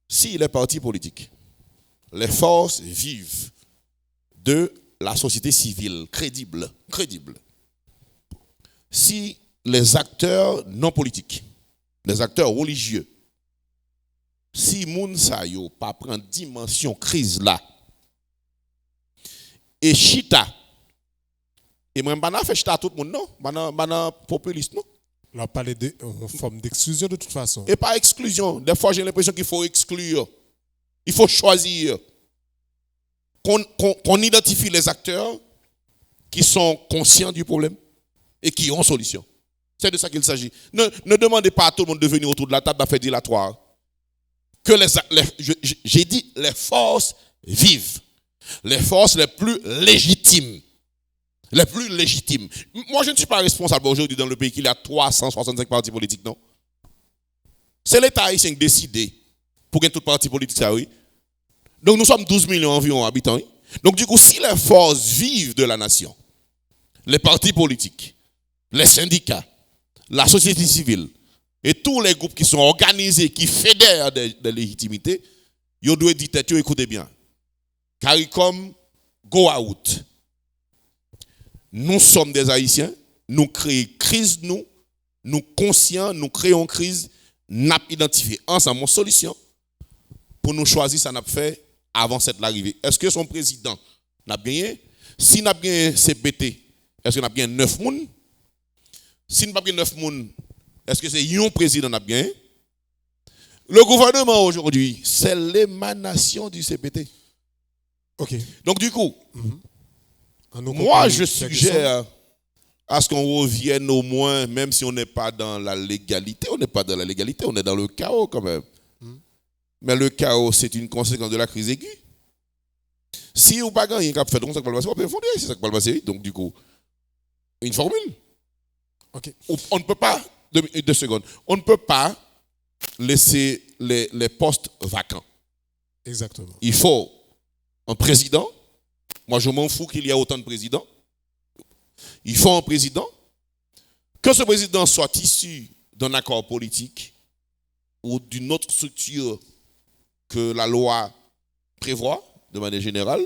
Si les partis politiques, les forces vives de la société civile, crédible, si les acteurs non politiques, les acteurs religieux, si moun sa yo pas prendre dimension crise là, et chita, et moi pas fait chita tout le monde non, pas populiste non. On parle de forme d'exclusion de toute façon. Et pas exclusion. Des fois j'ai l'impression qu'il faut exclure, il faut choisir, qu'on identifie les acteurs qui sont conscients du problème et qui ont solution. C'est de ça qu'il s'agit. Ne demandez pas à tout le monde de venir autour de la table à faire dilatoire. Que j'ai dit les forces vives, les forces les plus légitimes. Les plus légitimes. Moi, je ne suis pas responsable aujourd'hui dans le pays qu'il y a 365 partis politiques, non? C'est l'État haïtien qui a décidé pour gagner tout parti politique, ça, oui. Donc, nous sommes 12 millions environ habitants, oui. Donc, du coup, si les forces vives de la nation, les partis politiques, les syndicats, la société civile et tous les groupes qui sont organisés, qui fédèrent des légitimités, ils doivent dire, écoutez bien, CARICOM, go out. Nous sommes des Haïtiens, nous créons crise, nous conscients, nous créons crise, nous avons identifié ensemble une solution pour nous choisir ça n'a fait avant cette arrivée. Est-ce que son président n'a bien? Si n'a bien CPT, est-ce que n'a bien 9 personnes? Si n'a pas bien 9 personnes, est-ce que c'est un président n'a bien? Le gouvernement aujourd'hui, c'est l'émanation du CPT. OK. Donc du coup, moi je suggère à ce qu'on revienne au moins, même si on n'est pas dans la légalité, on n'est pas dans la légalité, on est dans le chaos quand même. Mais le chaos, c'est une conséquence de la crise aiguë. Si vous n'avez pas gagné, ça ne va pas passer, on peut fonder, c'est ça qui va passer. Donc du coup, une formule. OK. On ne peut pas, 2 secondes, on ne peut pas laisser les postes vacants. Exactement. Il faut un président. Moi, je m'en fous qu'il y ait autant de présidents. Il faut un président. Que ce président soit issu d'un accord politique ou d'une autre structure que la loi prévoit de manière générale.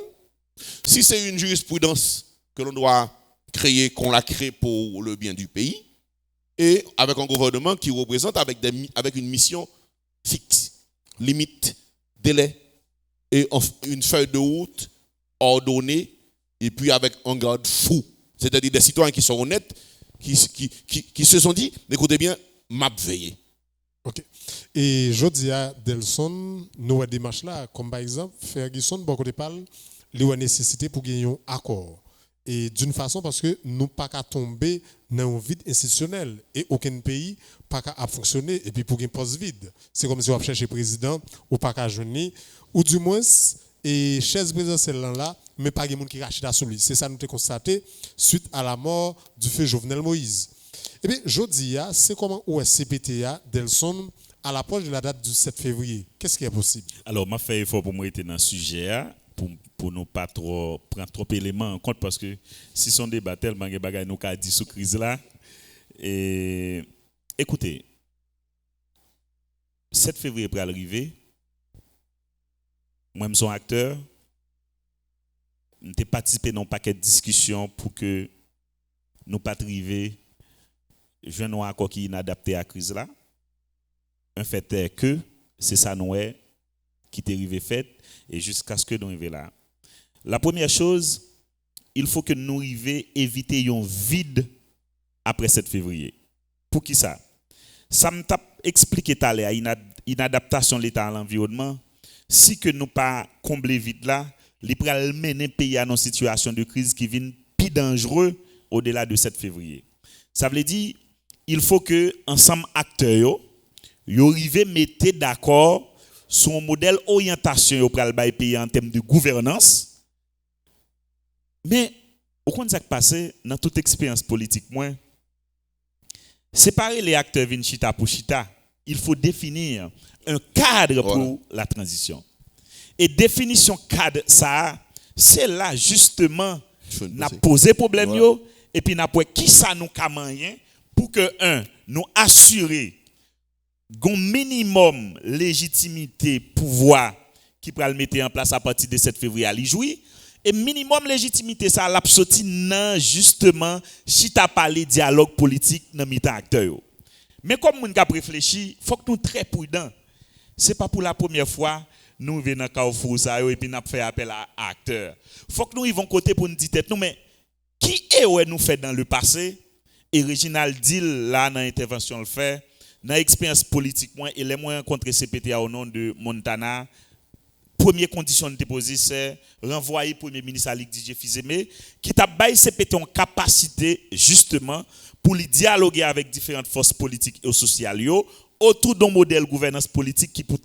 Si c'est une jurisprudence que l'on doit créer, qu'on la crée pour le bien du pays, et avec un gouvernement qui représente avec une mission fixe, limite, délai, et une feuille de route ordonnée, et puis avec un garde-fou. C'est-à-dire des citoyens qui sont honnêtes, qui se sont dit, écoutez bien, m'a veillé. OK. Et je dis à Delson, nous avons des démarches là, comme par exemple, Ferguson, beaucoup de parle, il y a nécessité pour gagner un accord. Et d'une façon, parce que nous pas qu'à tomber dans un vide institutionnel et aucun pays pas qu'à fonctionner et puis pour un poste vide. C'est comme si on cherche président ou pas qu'à jeûner, ou du moins, et chaise présidentielle là, mais pas de monde qui rachète sous lui. C'est ça nous avons constaté suite à la mort du feu Jovenel Moïse. Et bien, je dis, c'est comment OSCPTA, Delson, à l'approche de la date du 7 février. Qu'est-ce qui est possible? Alors, je fais effort pour me rester dans le sujet, pour ne pas trop prendre trop d'éléments en compte, parce que si son débat tellement de bagages nous a dit sous crise là. Et écoutez, 7 février pour arriver, moi, je suis un acteur, j'ai participé dans un paquet de discussions pour que nous pas arriver à un accord qui est inadapté à la crise là. Un fait est que c'est ça nous est qui est arrivé fait et jusqu'à ce que nous arrivions là. La première chose, il faut que nous arrivions à éviter un vide après 7 février. Pour qui ça? Ça me t'a expliqué tout à l'heure, inadaptation de l'État à l'environnement. Si que nous pas combler vide là, il pourrait mener le pays à une situation de crise qui vient plus dangereux au-delà de 7 février. Ça veut dire il faut que ensemble acteurs yo arrivent mettre d'accord sur un modèle orientation pour le pays en termes de gouvernance. Mais au contraire ça qui passe dans toute expérience politique moi séparer les acteurs vin chita pour chita, il faut définir un cadre pour la transition. Et définition cadre ça c'est là justement n'a posé problème yo et puis n'a qui ça nous ka moyen pour que nous assurer un minimum légitimité pouvoir qui pourra le mettre en place à partir de 7 février à l'y jouer et minimum légitimité ça l'a sorti non justement si tu as parlé dialogue politique dans mitan acteur. Mais comme nous avons réfléchi, il faut que nous soyons très prudents. Ce n'est pas pour la première fois nous venons dans Carrefour et puis nous fait appel à acteurs. Il faut que nous arrivions côté pour nous dire nous, mais qui est nous fait dans le passé? Et Reginald dit là dans l'intervention le fait, dans l'expérience politique, moi, et les moyens rencontré CPTA au nom de Montana. Première condition de déposer, c'est renvoyer le Premier ministre à DJ Fizeme, qui t'a baillé CPT en capacité, justement, pour dialoguer avec différentes forces politiques et sociales autour d'un modèle de gouvernance politique qui peut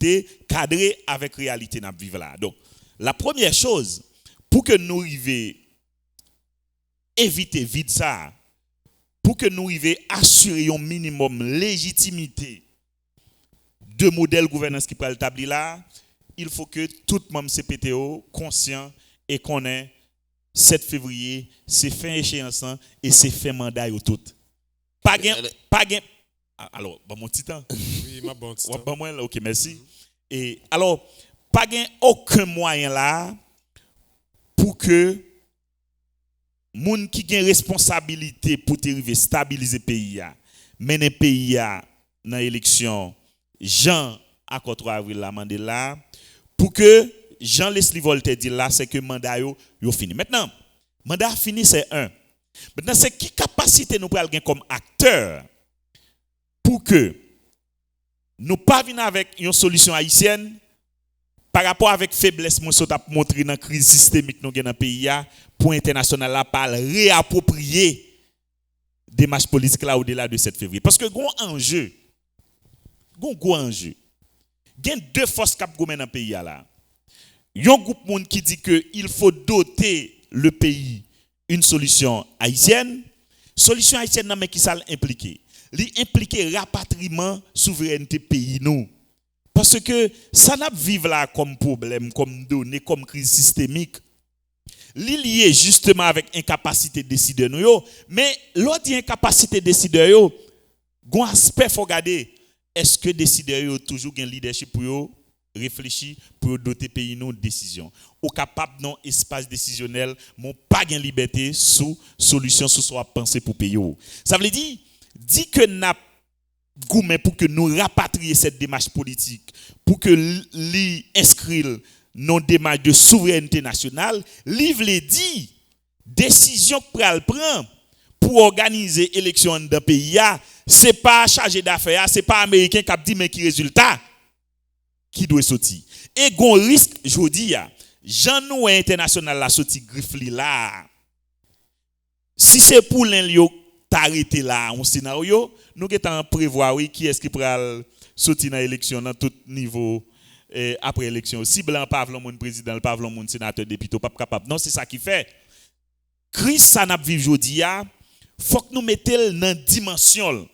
cadrer avec la réalité de vivre là. Donc, la première chose, pour que nous arrivions à éviter vite ça, pour que nous arrivions à assurer un minimum de légitimité de modèle de gouvernance qui peut établir là, il faut que tout le monde CPTO conscient et connaît 7 février, c'est fin échéance et c'est fin mandat tout. Pas gain. Alors, mon petit temps. Oui, ma bonne petit temps. OK, merci. Et alors, pas gain aucun moyen là pour que moun qui gagne responsabilité pour arriver stabiliser pays mener pays dans élection Jean à 3 avril la Mandela pour que Jean-Leslie Voltaire dit là c'est que mandat yo fini. Maintenant, mandat fini c'est un. Maintenant c'est qui capacité nous pral gain comme acteur pour que nous pas venir avec une solution haïtienne par rapport avec faiblesse nous sommes montré dans crise systémique nous dans le pays pour international là par réapproprier des marches politiques là au-delà de 7 février parce que gros enjeu il y a deux forces qui sont dans le pays là. Il y a un groupe monde qui dit que il faut doter le pays une solution haïtienne. Solution haïtienne non mais qui ça impliquer? L'impliquer rapatriement souveraineté pays nous. Parce que ça n'a vivre là comme problème, comme données, comme crise systémique. Lié justement avec incapacité de décider nous mais l'autre incapacité de décider yo, gon aspect faut regarder. Est-ce que décideurs ont toujours un leadership pour réfléchir pour doter pays nous de décision ou capable non espace décisionnel mon pas gain liberté sous solution sous soit penser pour pays ça veut dire que n'a goumé pour que nous rapatrier cette démarche politique pour que li inscrire non démarche de souveraineté nationale livre les dit décision que pral prend pour organiser élection dans pays c'est pas chargé d'affaires, c'est pas américain qui a dit mais qui résultat qui doit sortir. Et gon risque jodi Jean nou international la sorti griffe là. Si c'est pour l'un yo t'arrêter là un scénario, nous getan prévoir oui qui est-ce qui pral sortir dans élection dans tout niveau après élection. Si blanc pas vlon mon président, pas vlon mon sénateur député pas capable. Non, c'est ça qui fait. Crise ça n'a vivre jodi faut que nous mettions dans dimension.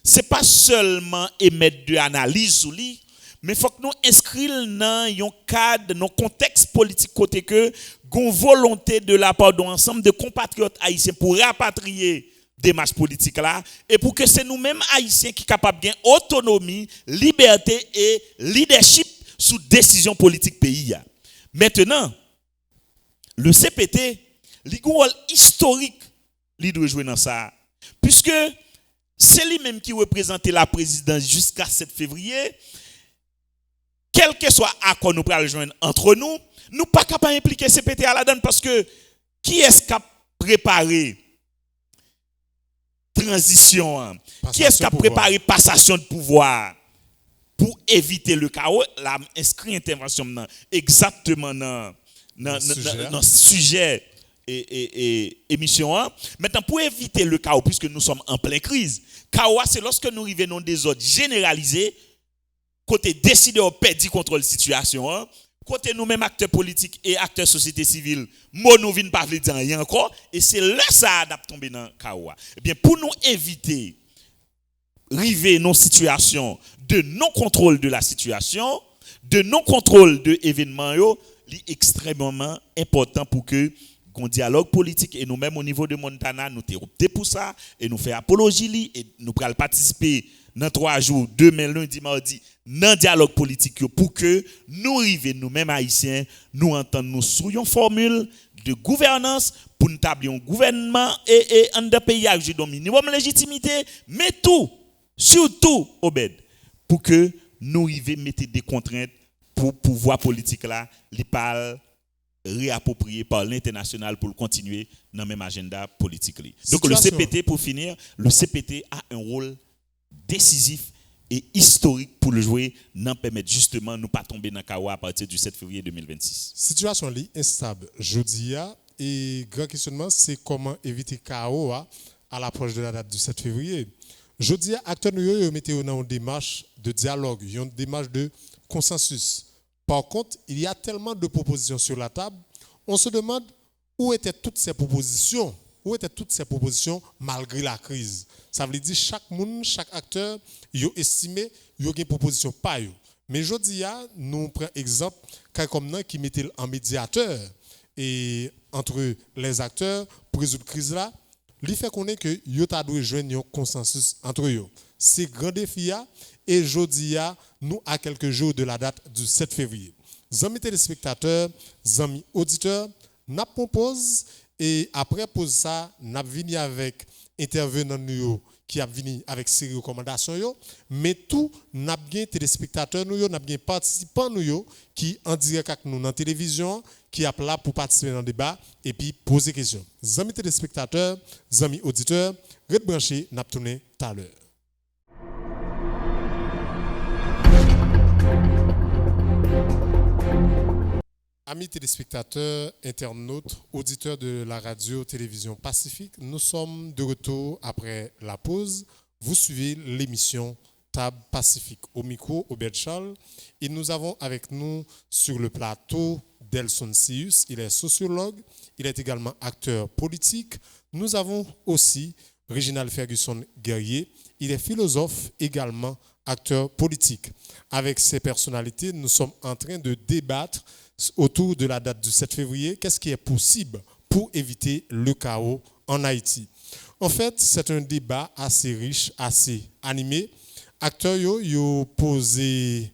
C'est pas seulement émettre de analyse sur lui, mais faut que nous inscrire dans un cadre, dans un contexte politique côté que gon volonté de la part d'un ensemble de compatriotes haïtiens pour rapatrier des marches politiques là et pour que c'est nous-mêmes haïtiens qui capable de gagner autonomie, liberté et leadership sous décision politique pays. Maintenant, le CPT, il a un rôle historique, il doit jouer dans ça puisque c'est lui-même qui représente la présidence jusqu'à 7 février. Quel que soit accord nous pral joindre entre nous, nous pas capable impliquer CPT à la donne parce que qui est-ce qui a préparé transition, qui est-ce qui a préparé passation de pouvoir pour éviter le chaos, la inscrit intervention exactement dans sujet et émission 1. Maintenant, pour éviter le chaos, puisque nous sommes en pleine crise, chaos, c'est lorsque nous arrivons dans des ordres généralisés, côté décideur perdit contrôle de la situation, côté nous-mêmes acteurs politiques et acteurs société civile, nous ne pas dire rien encore, et c'est là ça a tombé dans le chaos. Eh bien, pour nous éviter arriver dans une situation de non-contrôle de la situation, de non-contrôle de l'événement, il est extrêmement important pour que un dialogue politique et nous-mêmes au niveau de Montana, nous avons opté pour ça et nous faisons apologie et nous allons participer dans 3 jours, demain, lundi, mardi, dans le dialogue politique pour que nous arrivions, nous-mêmes haïtiens, nous entendons sur une formule de gouvernance pour nous établir un gouvernement et un pays avec un minimum de légitimité, mais tout surtout Obed, pour que nous arrivions à mettre des contraintes pour pouvoir politique là, li parle réapproprié par l'international pour continuer dans le même agenda politique. Donc le CPT, pour finir, le CPT a un rôle décisif et historique pour le jouer, n'en permettre justement nous pas tomber dans le chaos à partir du 7 février 2026. Situation est instable. Jeudi, et grand questionnement, c'est comment éviter chaos à l'approche de la date du 7 février. Jeudi, acteurs nous mettent dans une démarche de dialogue, une démarche de consensus. Par contre, il y a tellement de propositions sur la table, on se demande où étaient toutes ces propositions. Où étaient toutes ces propositions malgré la crise? Ça veut dire chaque monde, chaque acteur, il a estimé qu'il y a une proposition pas yo. Mais aujourd'hui, nous prenons exemple comme nous qui mettait en médiateur et entre les acteurs pour résoudre la crise là, lui fait connaître que yo ta doit joindre un consensus entre eux. C'est grand défi et aujourd'hui nous à quelques jours de la date du 7 février. Amis téléspectateurs, amis auditeurs, n'a propose et après pause ça, n'a venu avec intervenant nous qui a venu avec ses recommandations yo, mais tout n'a bien téléspectateurs nous yo, n'a bien participants nous yo qui en direct avec nous dans la télévision qui a là pour participer dans le débat et puis poser des questions. Amis téléspectateurs, amis auditeurs, restez branchés, n'a tourné tout à l'heure. Amis téléspectateurs, internautes, auditeurs de la radio-télévision Pacifique, nous sommes de retour après la pause. Vous suivez l'émission Table Pacifique. Au micro, Obed Charles. Et nous avons avec nous sur le plateau Delson Sius. Il est sociologue, il est également acteur politique. Nous avons aussi Reginald Ferguson Guerrier. Il est philosophe, également acteur politique. Avec ces personnalités, nous sommes en train de débattre autour de la date du 7 février, qu'est-ce qui est possible pour éviter le chaos en Haïti. En fait, c'est un débat assez riche, assez animé. Acteurs yo posé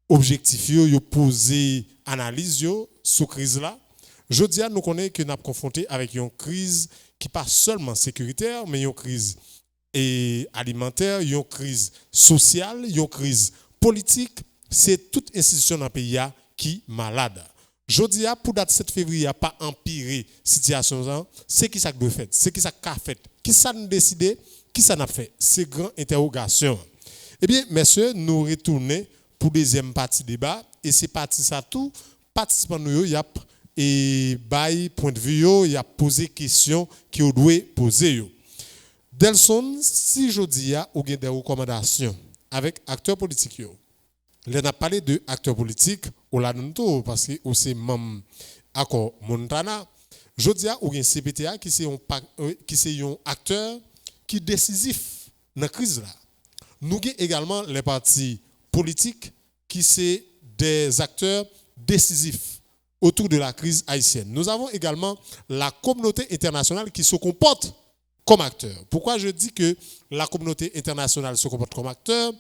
objectif yo posé analyse yo sur crise là. Jodi nous connaissons que nous sommes confrontés avec une crise qui pas seulement sécuritaire, mais une crise alimentaire, une crise sociale, une crise politique. C'est toute institution dans le pays qui malade. Jodi pour date 7 février pas empirer situation, c'est qui ça doit faire, c'est qui ça qu'a fait, qui ça nous décidé, qui ça n'a fait. C'est grande interrogation. Eh bien messieurs, nous retournons pour deuxième partie débat et c'est parti ça tout participants nous y a et bail point de vue yo, y a posé question qui on doit poser yo. Delson, si jodi ou gen des recommandations avec acteurs politiques yo. On a parlé de acteurs politiques au Lanto parce que c'est même accord Montana. Jodia ou un CPTA qui c'est un acteur qui est décisif dans la crise là. Nous avons également les partis politiques qui sont des acteurs décisifs autour de la crise haïtienne. Nous avons également la communauté internationale qui se comporte comme acteur. Pourquoi je dis que la communauté internationale se comporte comme acteur?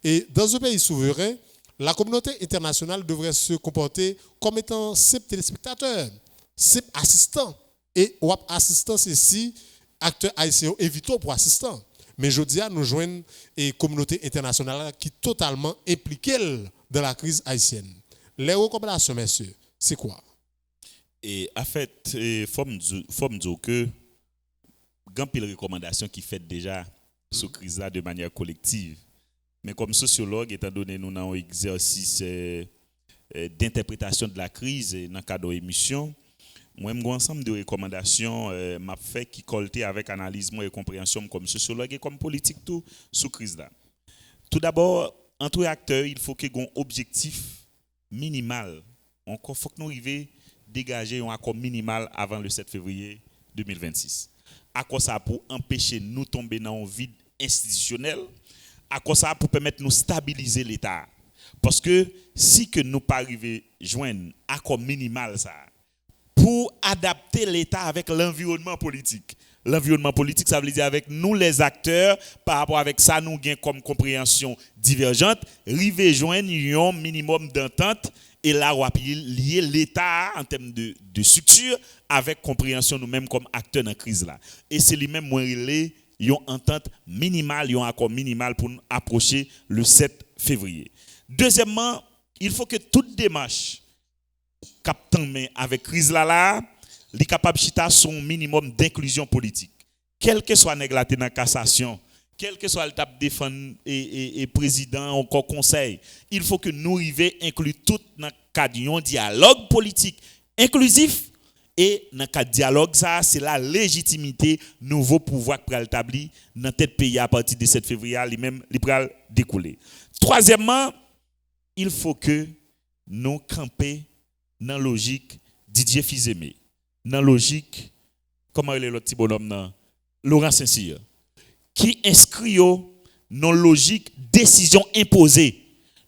Et dans un pays souverain, la communauté internationale devrait se comporter comme étant simple téléspectateur, simple assistant. Et ou assistant, c'est si acteur haïtien évitons pour assistant. Mais je dis à nous joindre une communauté internationale qui est totalement impliquée dans la crise haïtienne. Les recommandations, messieurs, c'est quoi? Et en fait, il faut me dire que grand pile recommandations qui fait déjà sur crise là de manière collective. Mais comme sociologue, étant donné nous avons un exercice d'interprétation de la crise dans le cadre de l'émission, moi, j'ai un ensemble de recommandations m'a fait qui colté avec analyse et compréhension comme sociologue et comme politique tout sous crise là. Tout d'abord, entre acteurs, il faut qu'il y ait un objectif minimal. Encore faut que nous arrivions à dégager un accord minimal avant le 7 février 2026. À quoi ça pour empêcher nous tomber dans un vide institutionnel? À quoi ça pour permettre nous stabiliser l'État? Parce que si que nous pas arriver joindre accord minimal ça pour adapter l'État avec l'environnement politique. L'environnement politique, ça veut dire avec nous les acteurs, par rapport avec ça, nous gagnons comme compréhension divergente, river joindre un minimum d'entente et là, on va lier l'État en termes de structure avec compréhension nous-mêmes comme acteurs dans la crise là. Et c'est lui-même moins relais une entente minimale, un accord minimal pour nous approcher le 7 février. Deuxièmement, il faut que toute démarche captant main avec crise là, les capables chita son minimum d'inclusion politique. Quel que soit néglaté dans la cassation, quel que soit le tape défendre et président encore conseil, il faut que nous arrivions à inclure tout dans le cadre d'un dialogue politique inclusif. Et dans le cadre de dialogue, ça, c'est la légitimité nouveau pouvoir qui va établir dans tête pays à partir du 7 février, lui-même, il va découler. Troisièmement, il faut que nous campions dans la logique Didier Fils-Aimé, dans la logique, comment il est l'autre petit bonhomme, Laurent Saint-Cyr, qui inscrit dans la logique décision imposée.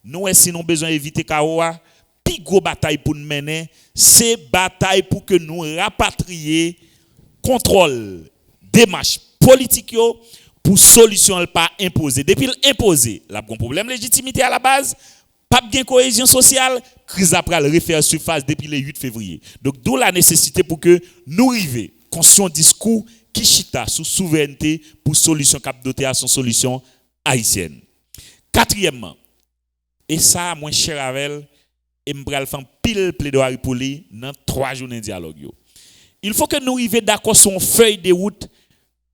Nous, si nous avons besoin d'éviter Kaoua, plus gros bataille pour nous mener, c'est bataille pour que nous rapatrions contrôle démarche politique pour solution pas imposer. Depuis l'imposer, il y a un problème de légitimité à la base, pas de cohésion sociale, crise après le refaire surface depuis le 8 février. Donc d'où la nécessité pour que nous arrivions conscient discours qui chita sous souveraineté pour solution cap doté à son solution haïtienne. Quatrièmement, et ça moi cher Ravel et m'bral faire pile plaidoyer pour lui dans 3 journées de dialogue. Il faut que nous arrivions d'accord sur une feuille de route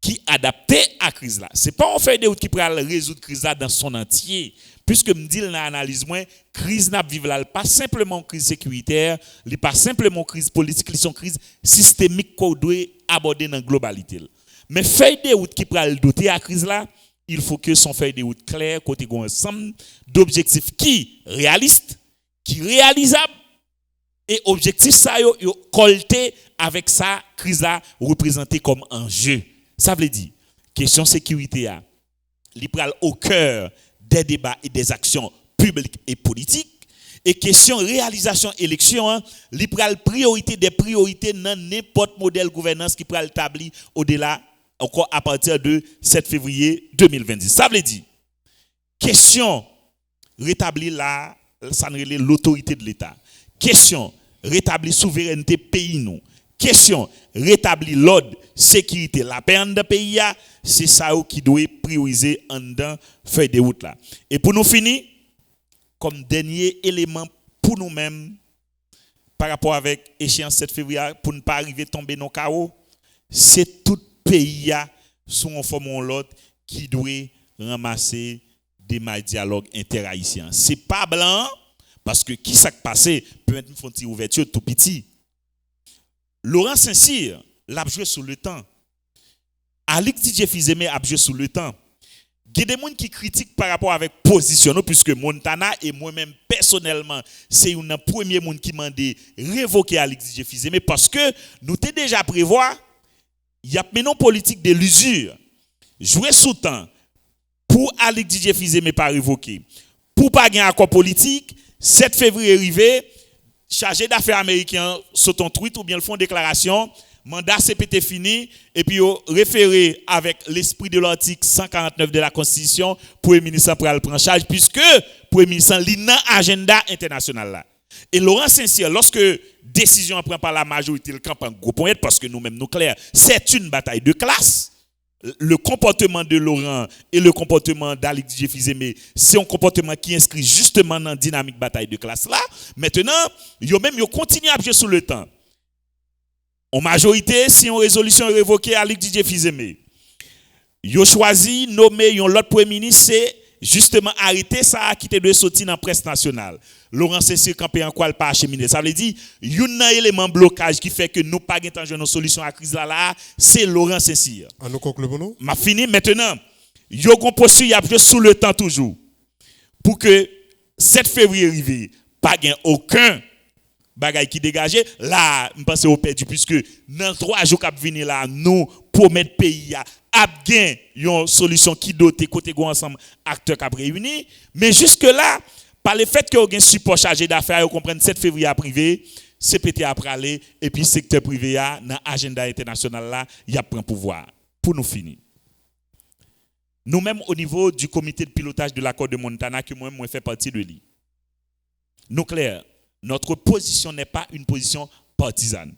qui est adaptée à la crise là. C'est pas une feuille de route qui pourra résoudre la crise là dans son entier. Puisque me dit dans l'analyse moi, crise n'a vivre là pas simplement crise sécuritaire, n'est pas simplement crise politique, c'est une crise systémique qu'on doit aborder dans la globalité. Mais feuille de route qui pourra le doter à la crise là, il faut que son feuille de route claire côté un ensemble d'objectifs qui réalistes, qui réalisables et objectifs ça yo colté avec ça crise là représenté comme enjeu. Ça veut dire question sécurité a li pral au cœur des débats et des actions publiques et politiques et question réalisation élection li pral priorité des priorités dans n'importe modèle gouvernance qui pral établi au-delà encore à partir de 7 février 2020. Ça veut dire question rétablir l'autorité de l'État. Question rétablir souveraineté pays nous. Question rétablir l'ordre, sécurité, la paix dans le pays, c'est ça qui doit prioriser en dedans feuille de route là. Et pour nous finir, comme dernier élément pour nous-mêmes, par rapport avec échéance 7 février, pour ne pas arriver à tomber dans le chaos, c'est tout pays sous une forme ou l'autre qui doit ramasser des dialogues interhaïtiens. C'est pas blanc, parce que qui s'est passé, peut-être une frontière ouverture tout petit. Laurent Saint-Cyr l'a joué sous le temps. Alix Didier Fils-Aimé a joué sous le temps. Il y a des gens qui critiquent par rapport avec position, puisque Montana et moi-même personnellement, c'est un premier monde qui m'a dit révoquer Alix Didier Fils-Aimé parce que nous t'ai déjà prévoir, il y a une politique de l'usure. Jouer sous temps pour Alix Didier Fils-Aimé pas révoquer. Pour pas gagner un accord politique, 7 février arrivé, chargé d'affaires américain saute un tweet ou bien le font déclaration, mandat CPT fini et puis référé avec l'esprit de l'article 149 de la Constitution pour le ministre pour le prendre charge puisque pour le ministre l'agenda agenda international là. Et Laurent Saint-Cyr lorsque décision prend par la majorité le camp en gros point parce que nous-mêmes nous clair, c'est une bataille de classe. Le comportement de Laurent et le comportement d'Alix Didier Fils-Aimé, c'est un comportement qui inscrit justement dans la dynamique bataille de classe là. Maintenant, yo continue à jouer sur le temps. En majorité, si une résolution est révoquée Alix Didier Fils-Aimé, yo choisi nommer un autre premier ministre, c'est justement arrêter ça qui était de sortir dans la presse nationale. Laurent Saint-Cyr campé en quoi le pas acheminé. Ça veut dire il y a un élément blocage qui fait que nous pas gain une solution à la crise là, c'est Laurent Saint-Cyr. On nous conclut pour nous. M'a fini maintenant. Yo gon posture y a sous le temps toujours. Pour que 7 février arrive, pas gain aucun bagay qui dégagé là, je pense au perdu puisque dans 3 jours qu'a venir là nous promettre pays a gain une solution qui doté côté go ensemble acteurs qui réunis mais jusque là par le fait que vous avez un support chargé d'affaires, vous comprenez 7 février à privé, CPT à praler, et puis secteur privé dans l'agenda international là, il y a pris pouvoir. Pour nous finir. Nous-mêmes au niveau du comité de pilotage de l'accord de Montana, que moi-même fait partie de lui. Nous clair, notre position n'est pas une position partisane.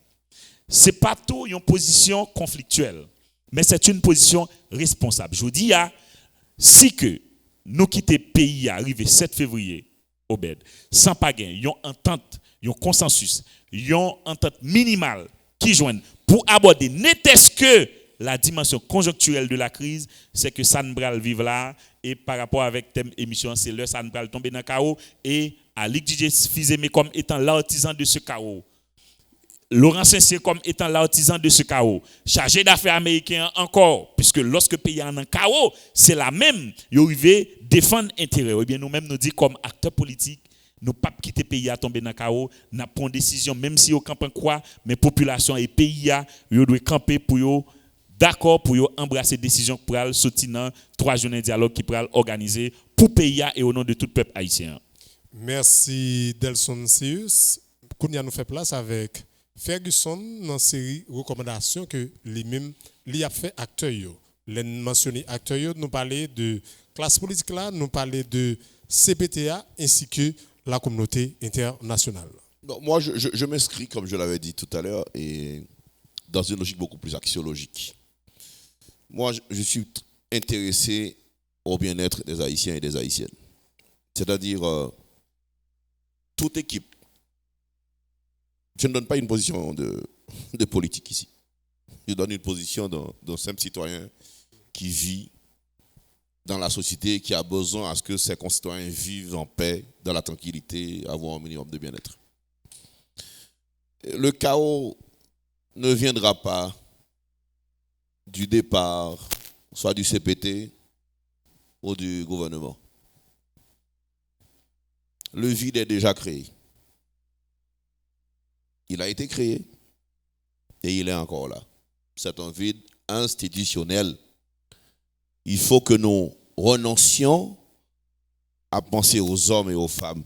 Ce n'est pas tout une position conflictuelle. mais c'est une position responsable. Je vous dis, si que nous quittons le pays arrivé 7 février, Obed, sans pas gain, une entente, un consensus, une entente minimale qui joignent pour aborder n'était-ce que la dimension conjoncturelle de la crise, c'est que ça ne va vivre là, et par rapport avec thème émission, c'est là ça ne va tomber dans le chaos, et à Ligue DJ Fizeme comme étant l'artisan de ce chaos. Laurent Saint-Cyr comme étant l'artisan de ce chaos. Chargé d'affaires américain encore, puisque lorsque le pays est en chaos, c'est la même. Ils arrivent défendre intérêt. Eh bien, nous-mêmes, nous disons comme acteurs politiques, nous ne pouvons pas quitter le pays à tomber dans le chaos. Nous prenons une décision, même si au camp quoi, mais population et pays, ils doivent camper pour d'accord pour embrasser décision pour sortir dans 3 journées de dialogue qui pourraient organiser pour le pays et au nom de tout le peuple haïtien. Merci Delson Sius. Kounia nous fait place avec Ferguson dans une série de recommandations que lui-même a fait acteur. Les mentionnés acteurs, nous parler de classe politique là, nous parler de CPTA ainsi que la communauté internationale. Non, moi, je m'inscris, comme je l'avais dit tout à l'heure, et dans une logique beaucoup plus axiologique. Moi, je suis intéressé au bien-être des Haïtiens et des Haïtiennes. C'est-à-dire, toute équipe. Je ne donne pas une position de politique ici. Je donne une position d'un simple citoyen qui vit dans la société et qui a besoin à ce que ses concitoyens vivent en paix, dans la tranquillité, avoir un minimum de bien-être. Le chaos ne viendra pas du départ, soit du CPT ou du gouvernement. Le vide est déjà créé. Il a été créé et il est encore là. C'est un vide institutionnel. Il faut que nous renoncions à penser aux hommes et aux femmes.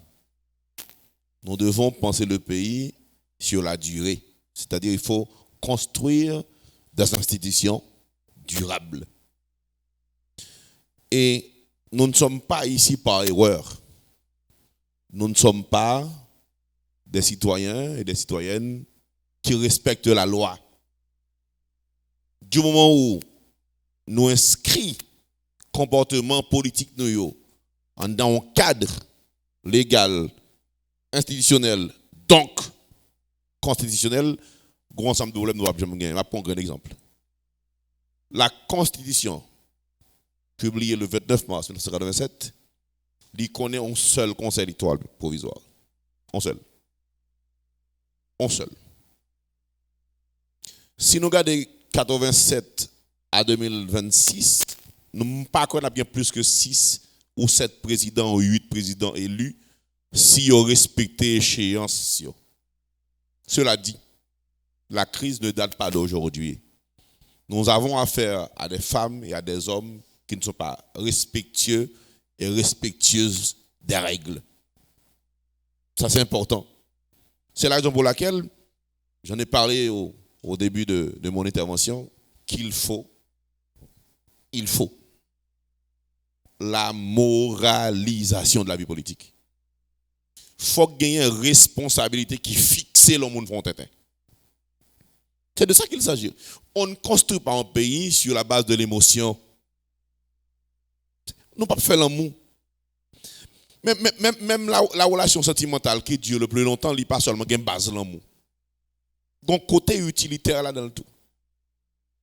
Nous devons penser le pays sur la durée. C'est-à-dire qu'il faut construire des institutions durables. Et nous ne sommes pas ici par erreur. Nous ne sommes pas des citoyens et des citoyennes qui respectent la loi. Du moment où nous inscrivons comportement politique nous dans un cadre légal, institutionnel, donc constitutionnel, gros ensemble de problèmes nous avons jamais gagné. Je vais prendre un exemple. La Constitution, publiée le 29 mars 1987, il connaît un seul conseil électoral provisoire. Un seul. Si nous regardons 87 à 2026, nous ne pas qu'on bien plus que 6 ou 7 présidents ou 8 présidents élus si on respecte l'échéance. Cela dit, la crise ne date pas d'aujourd'hui. Nous avons affaire à des femmes et à des hommes qui ne sont pas respectueux et respectueuses des règles. Ça, c'est important. C'est la raison pour laquelle j'en ai parlé au début de mon intervention qu'il faut la moralisation de la vie politique. Il faut gagner une responsabilité qui fixe le monde frontin. C'est de ça qu'il s'agit. On ne construit pas un pays sur la base de l'émotion. Nous ne pouvons pas faire l'amour. Même la relation sentimentale qui dure le plus longtemps, il n'y a pas seulement une base de l'amour. Donc, côté utilitaire là dans le tout.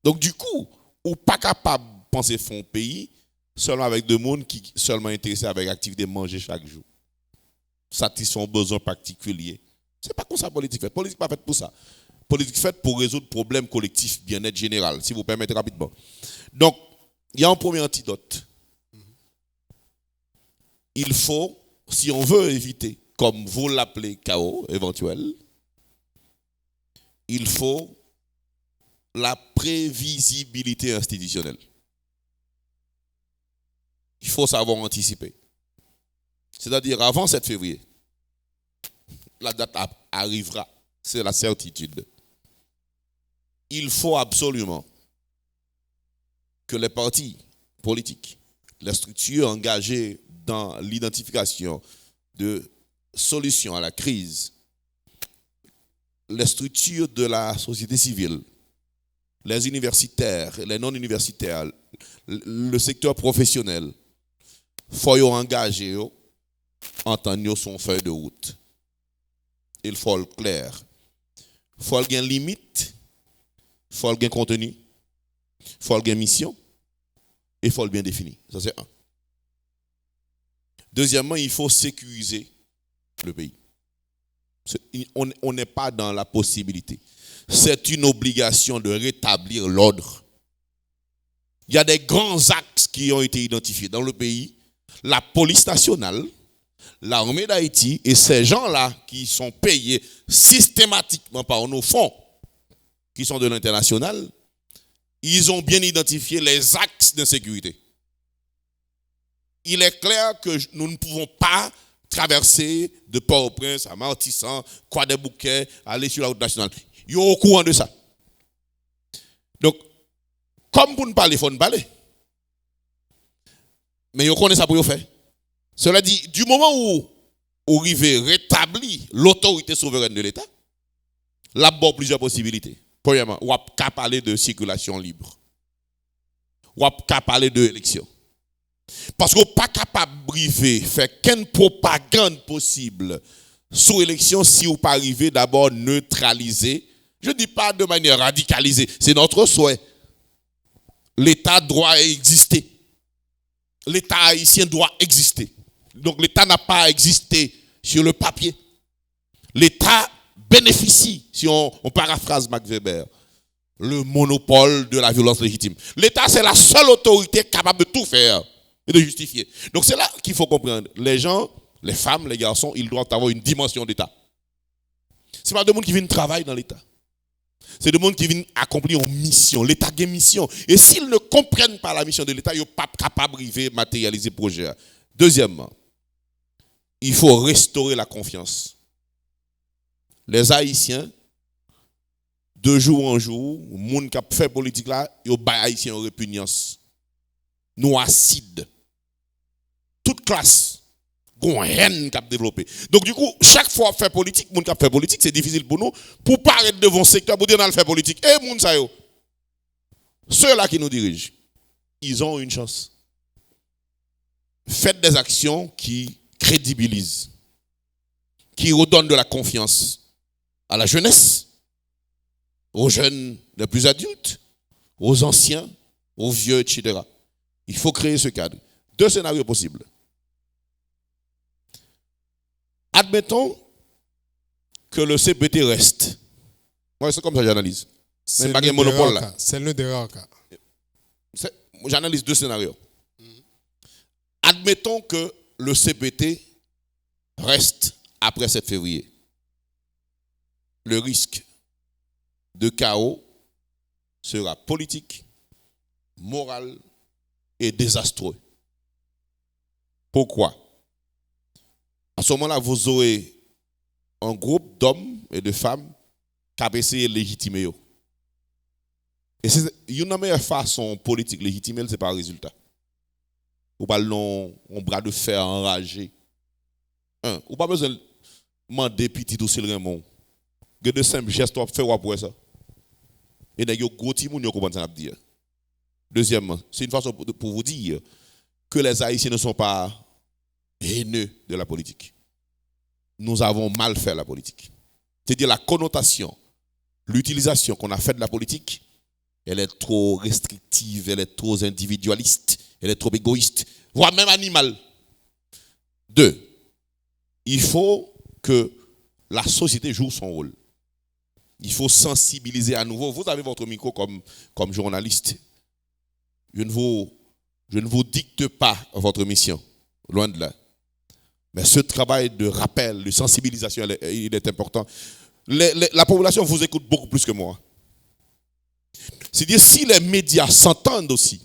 Donc, du coup, on n'est pas capable de penser fond pays seulement avec des gens qui sont seulement intéressés avec l'activité de manger chaque jour. Satisfaire un besoin particulier. Ce n'est pas comme ça politique fait. Politique pas faite pour ça. Politique faite pour résoudre problèmes collectifs, bien-être général, si vous permettez rapidement. Donc, il y a un premier antidote. Il faut, si on veut éviter, comme vous l'appelez, chaos éventuel, il faut la prévisibilité institutionnelle. Il faut savoir anticiper. C'est-à-dire, avant 7 février, la date arrivera, c'est la certitude. Il faut absolument que les partis politiques, les structures engagées dans l'identification de solutions à la crise, les structures de la société civile les universitaires, les non-universitaires, le secteur professionnel, il faut engager en tant son feuille de route. Il faut le clair. Il faut qu'il y ait une limite, il faut qu'il y ait un contenu, il faut qu'il y ait une mission, et il faut le bien définir. Ça, c'est un. Deuxièmement, il faut sécuriser le pays. On n'est pas dans la possibilité. C'est une obligation de rétablir l'ordre. Il y a des grands axes qui ont été identifiés dans le pays. La police nationale, l'armée d'Haïti et ces gens-là qui sont payés systématiquement par nos fonds, qui sont de l'international, ils ont bien identifié les axes d'insécurité. Il est clair que nous ne pouvons pas traverser de Port-au-Prince à Martissan, Croix des Bouquets, aller sur la route nationale. Ils sont au courant de ça. Donc, comme pour ne parler, il faut ne parler. Mais ils connaissent ça pour faire. Cela dit, du moment où on arrive à rétablir l'autorité souveraine de l'État, là, il y a plusieurs possibilités. Premièrement, on peut parler de circulation libre. On peut parler d'élection. Parce qu'on n'est pas capable de faire qu'une propagande possible sous élection si on n'est pas arrivé d'abord neutraliser. Je ne dis pas de manière radicalisée, c'est notre souhait. L'État doit exister. L'État haïtien doit exister. Donc l'État n'a pas existé sur le papier. L'État bénéficie, si on paraphrase Max Weber, le monopole de la violence légitime. L'État, c'est la seule autorité capable de tout faire et de justifier. Donc c'est là qu'il faut comprendre. Les gens, les femmes, les garçons, ils doivent avoir une dimension d'État. Ce n'est pas des gens qui viennent travailler dans l'État. C'est des gens qui viennent accomplir une mission. L'État a une mission. Et s'ils ne comprennent pas la mission de l'État, ils ne sont pas capables de matérialiser le projet. Deuxièmement, il faut restaurer la confiance. Les Haïtiens, de jour en jour, les gens qui ont fait politique là, ils ont Haïtiens en répugnance. Nous acides. Toute classe. Une haine qui a développé. Donc du coup, chaque fois qu'on fait politique, les gens qui fait politique, c'est difficile pour nous, pour paraître devant le secteur, pour dire qu'on fait politique. Et les gens, ceux-là qui nous dirigent, ils ont une chance. Faites des actions qui crédibilisent, qui redonnent de la confiance à la jeunesse, aux jeunes les plus adultes, aux anciens, aux vieux, etc. Il faut créer ce cadre. Deux scénarios possibles. Admettons que le CPT reste. Moi, c'est comme ça que j'analyse. C'est l'un des rares cas. J'analyse deux scénarios. Admettons que le CPT reste après 7 février. Le risque de chaos sera politique, moral et désastreux. Pourquoi? À ce moment-là, vous aurez un groupe d'hommes et de femmes qui ont essayé de légitimer. Et c'est une meilleure façon politique de légitimer, c'est par le résultat. Ou pas un bras de fer enragé. Ou pas besoin de demander petit ou s'il Raymond. Il y a de simples gestes à faire pour ça. Et il y a des gros petits gens qui comprennent ça. Deuxièmement, c'est une façon pour vous dire que les Haïtiens ne sont pas haineux de la politique. Nous avons mal fait la politique. C'est-à-dire la connotation, l'utilisation qu'on a faite de la politique, elle est trop restrictive, elle est trop individualiste, elle est trop égoïste, voire même animale. Deux, il faut que la société joue son rôle. Il faut sensibiliser à nouveau. Vous avez votre micro comme journaliste. Je ne vous dicte pas votre mission, loin de là. Mais ce travail de rappel, de sensibilisation, il est important. La population vous écoute beaucoup plus que moi. C'est-à-dire, si les médias s'entendent aussi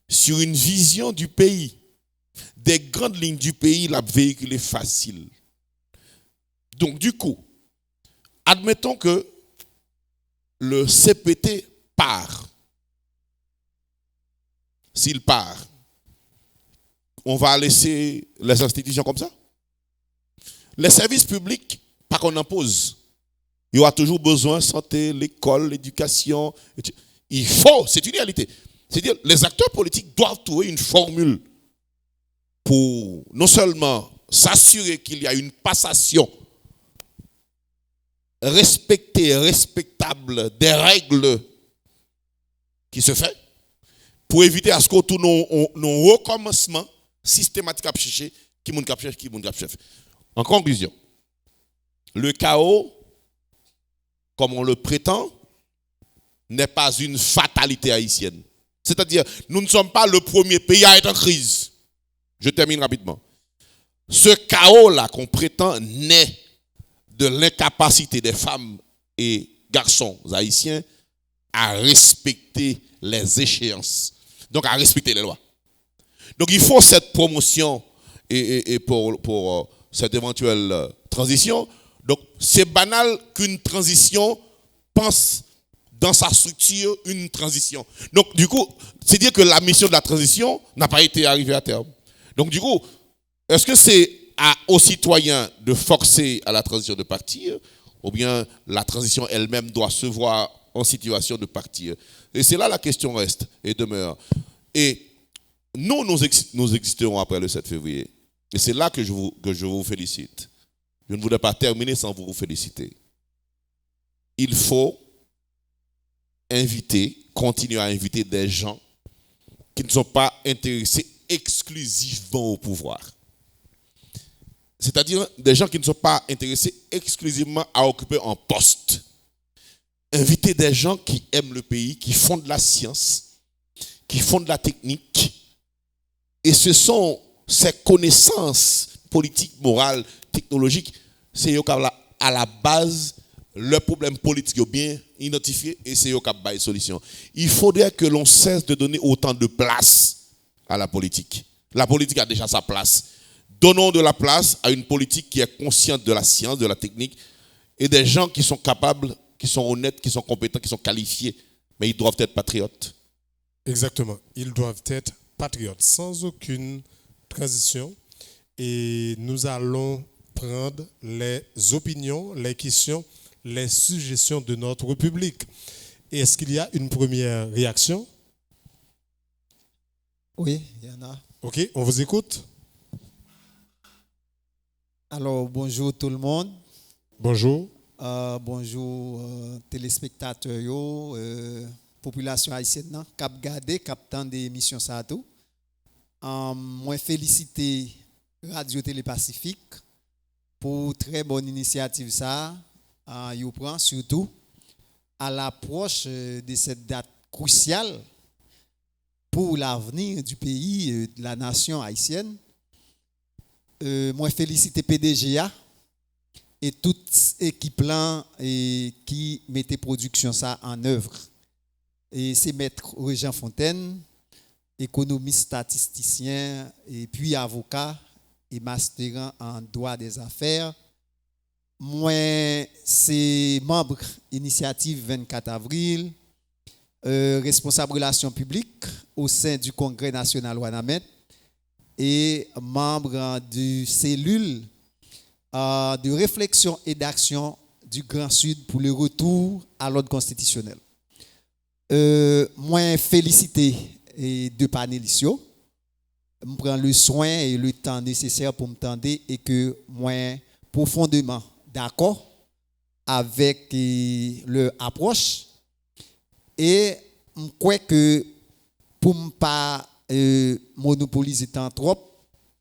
sur une vision du pays, des grandes lignes du pays, la véhiculer facile. Donc, du coup, admettons que le CPT part. S'il part, on va laisser les institutions comme ça. Les services publics, pas qu'on impose. Il y aura toujours besoin de santé, l'école, l'éducation. Il faut, c'est une réalité. C'est-à-dire, les acteurs politiques doivent trouver une formule pour non seulement s'assurer qu'il y a une passation respectable des règles qui se fait, pour éviter à ce qu'on tourne nos recommencements systématiques à chercher qui moun k'ap chef. En conclusion, le chaos, comme on le prétend, n'est pas une fatalité haïtienne. C'est-à-dire, nous ne sommes pas le premier pays à être en crise. Je termine rapidement. Ce chaos-là qu'on prétend naît de l'incapacité des femmes et garçons haïtiens à respecter les échéances. Donc, à respecter les lois. Donc, il faut cette promotion et pour cette éventuelle transition. Donc, c'est banal qu'une transition pense dans sa structure une transition. Donc, du coup, c'est dire que la mission de la transition n'a pas été arrivée à terme. Donc, du coup, est-ce que c'est aux citoyens de forcer à la transition de partir, ou bien la transition elle-même doit se voir en situation de partir? Et c'est là la question reste et demeure. Et nous existerons après le 7 février. Et c'est là que je vous félicite. Je ne voudrais pas terminer sans vous féliciter. Il faut continuer à inviter des gens qui ne sont pas intéressés exclusivement au pouvoir. C'est-à-dire des gens qui ne sont pas intéressés exclusivement à occuper un poste. Inviter des gens qui aiment le pays, qui font de la science, qui font de la technique. Et ce sont ces connaissances politiques, morales, technologiques, c'est à la base le problème politique est bien identifié et c'est eux qui ont des solutions. Il faudrait que l'on cesse de donner autant de place à la politique. La politique a déjà sa place. Donnons de la place à une politique qui est consciente de la science, de la technique et des gens qui sont capables, qui sont honnêtes, qui sont compétents, qui sont qualifiés. Mais ils doivent être patriotes. Exactement. Ils doivent être patriotes sans aucune transition. Et nous allons prendre les opinions, les questions, les suggestions de notre public. Est-ce qu'il y a une première réaction? Oui, il y en a. Ok, on vous écoute. Alors, bonjour tout le monde. Bonjour. Bonjour téléspectateurs, population haïtienne, cap gardé, cap temps des émissions ça tout. Moi féliciter Radio Télé Pacifique pour très bonne initiative ça. You prend surtout à l'approche de cette date cruciale pour l'avenir du pays, de la nation haïtienne. Moi féliciter PDGA et toute équipe là qui mettait production ça en œuvre. Et c'est maître Régent Fontaine, économiste statisticien et puis avocat et master en droit des affaires. Moi c'est membre initiative 24 avril, responsable relations publiques au sein du Congrès national Ouanamet et membre du cellule de réflexion et d'action du Grand Sud pour le retour à l'ordre constitutionnel. Moi, féliciter les deux panélistes. Je prends le soin et le temps nécessaire pour me tendre et que moi, profondément d'accord avec leur approche. Et je crois que pour ne pas monopoliser tant trop,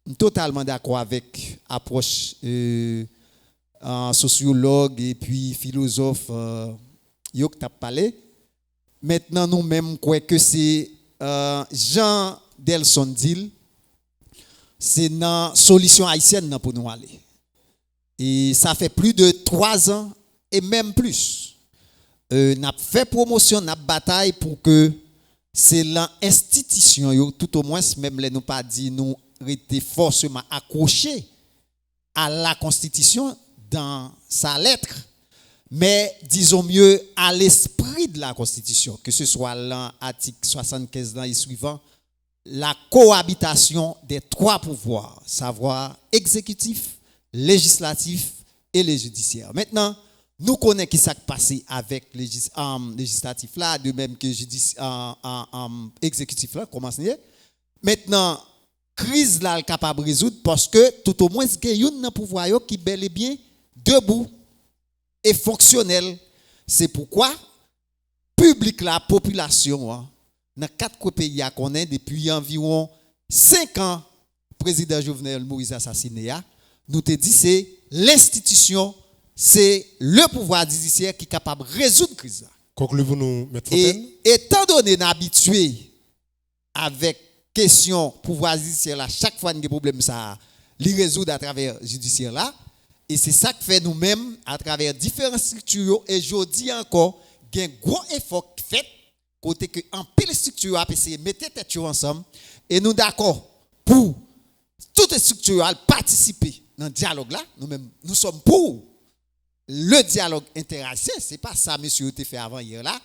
je suis totalement d'accord avec l'approche sociologue et puis philosophe qui a parlé. Maintenant, nous-mêmes, croyons que c'est Jean Delson Dil, c'est une solution haïtienne pour nous aller. Et ça fait plus de 3 ans et même plus. Nous avons fait promotion, nous avons bataille pour que c'est l'institution, tout au moins, même les nous pas dit, nous étions forcément accrochés à la Constitution dans sa lettre, mais disons mieux à l'esprit de la Constitution, que ce soit l'article 75 et suivant, la cohabitation des 3 pouvoirs, savoir exécutif, législatif et les judiciaires. Maintenant, nous connaissons qui s'est passé avec législatif là, de même que exécutif là, comment c'est. Maintenant, crise là est capable de résoudre parce que tout au moins il y a un pouvoir qui est bel et bien debout et fonctionnel. C'est pourquoi public la population dans 4 pays qu'on est depuis environ 5 ans président Jovenel Moïse assassiné, nous te dit c'est l'institution, c'est le pouvoir judiciaire qui est capable de résoudre la crise. Concluez-vous, Maître Et Fontaine. étant donné habitué avec question pouvoir judiciaire là, chaque fois qu'il y a un problème ça, les résoudre à travers judiciaire là, et c'est ça que fait nous-mêmes à travers différentes structures. Et je dis encore, il y a un gros effort fait côté que en pile structure a essayé mettre tête ensemble et nous d'accord pour toute structure à participer dans le dialogue là. Nous-mêmes nous sommes pour le dialogue interracial. C'est pas ça monsieur te fait avant hier là.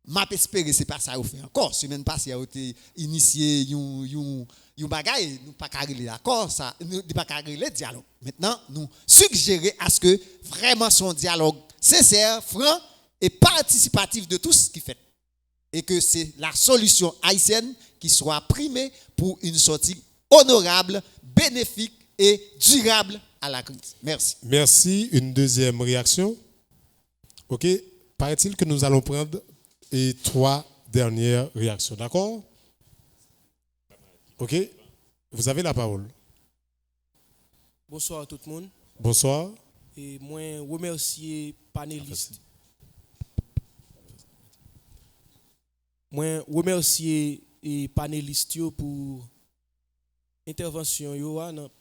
M'a espéré c'est pas ça vous fait encore. Semaine passée a été initié un bagaille nous pas carré d'accord ça nous pas carré le dialogue. Maintenant nous suggérer à ce que vraiment son dialogue sincère, franc et participatif de tout ce qui fait et que c'est la solution haïtienne qui soit primée pour une sortie honorable, bénéfique et durable à la crise. Merci. Merci. Une deuxième réaction. OK. Paraît-il que nous allons prendre 3 dernières réactions. D'accord? OK. Vous avez la parole. Bonsoir à tout le monde. Bonsoir. Et moi, remercier panélistes. Moi, remercier les panélistes pour intervention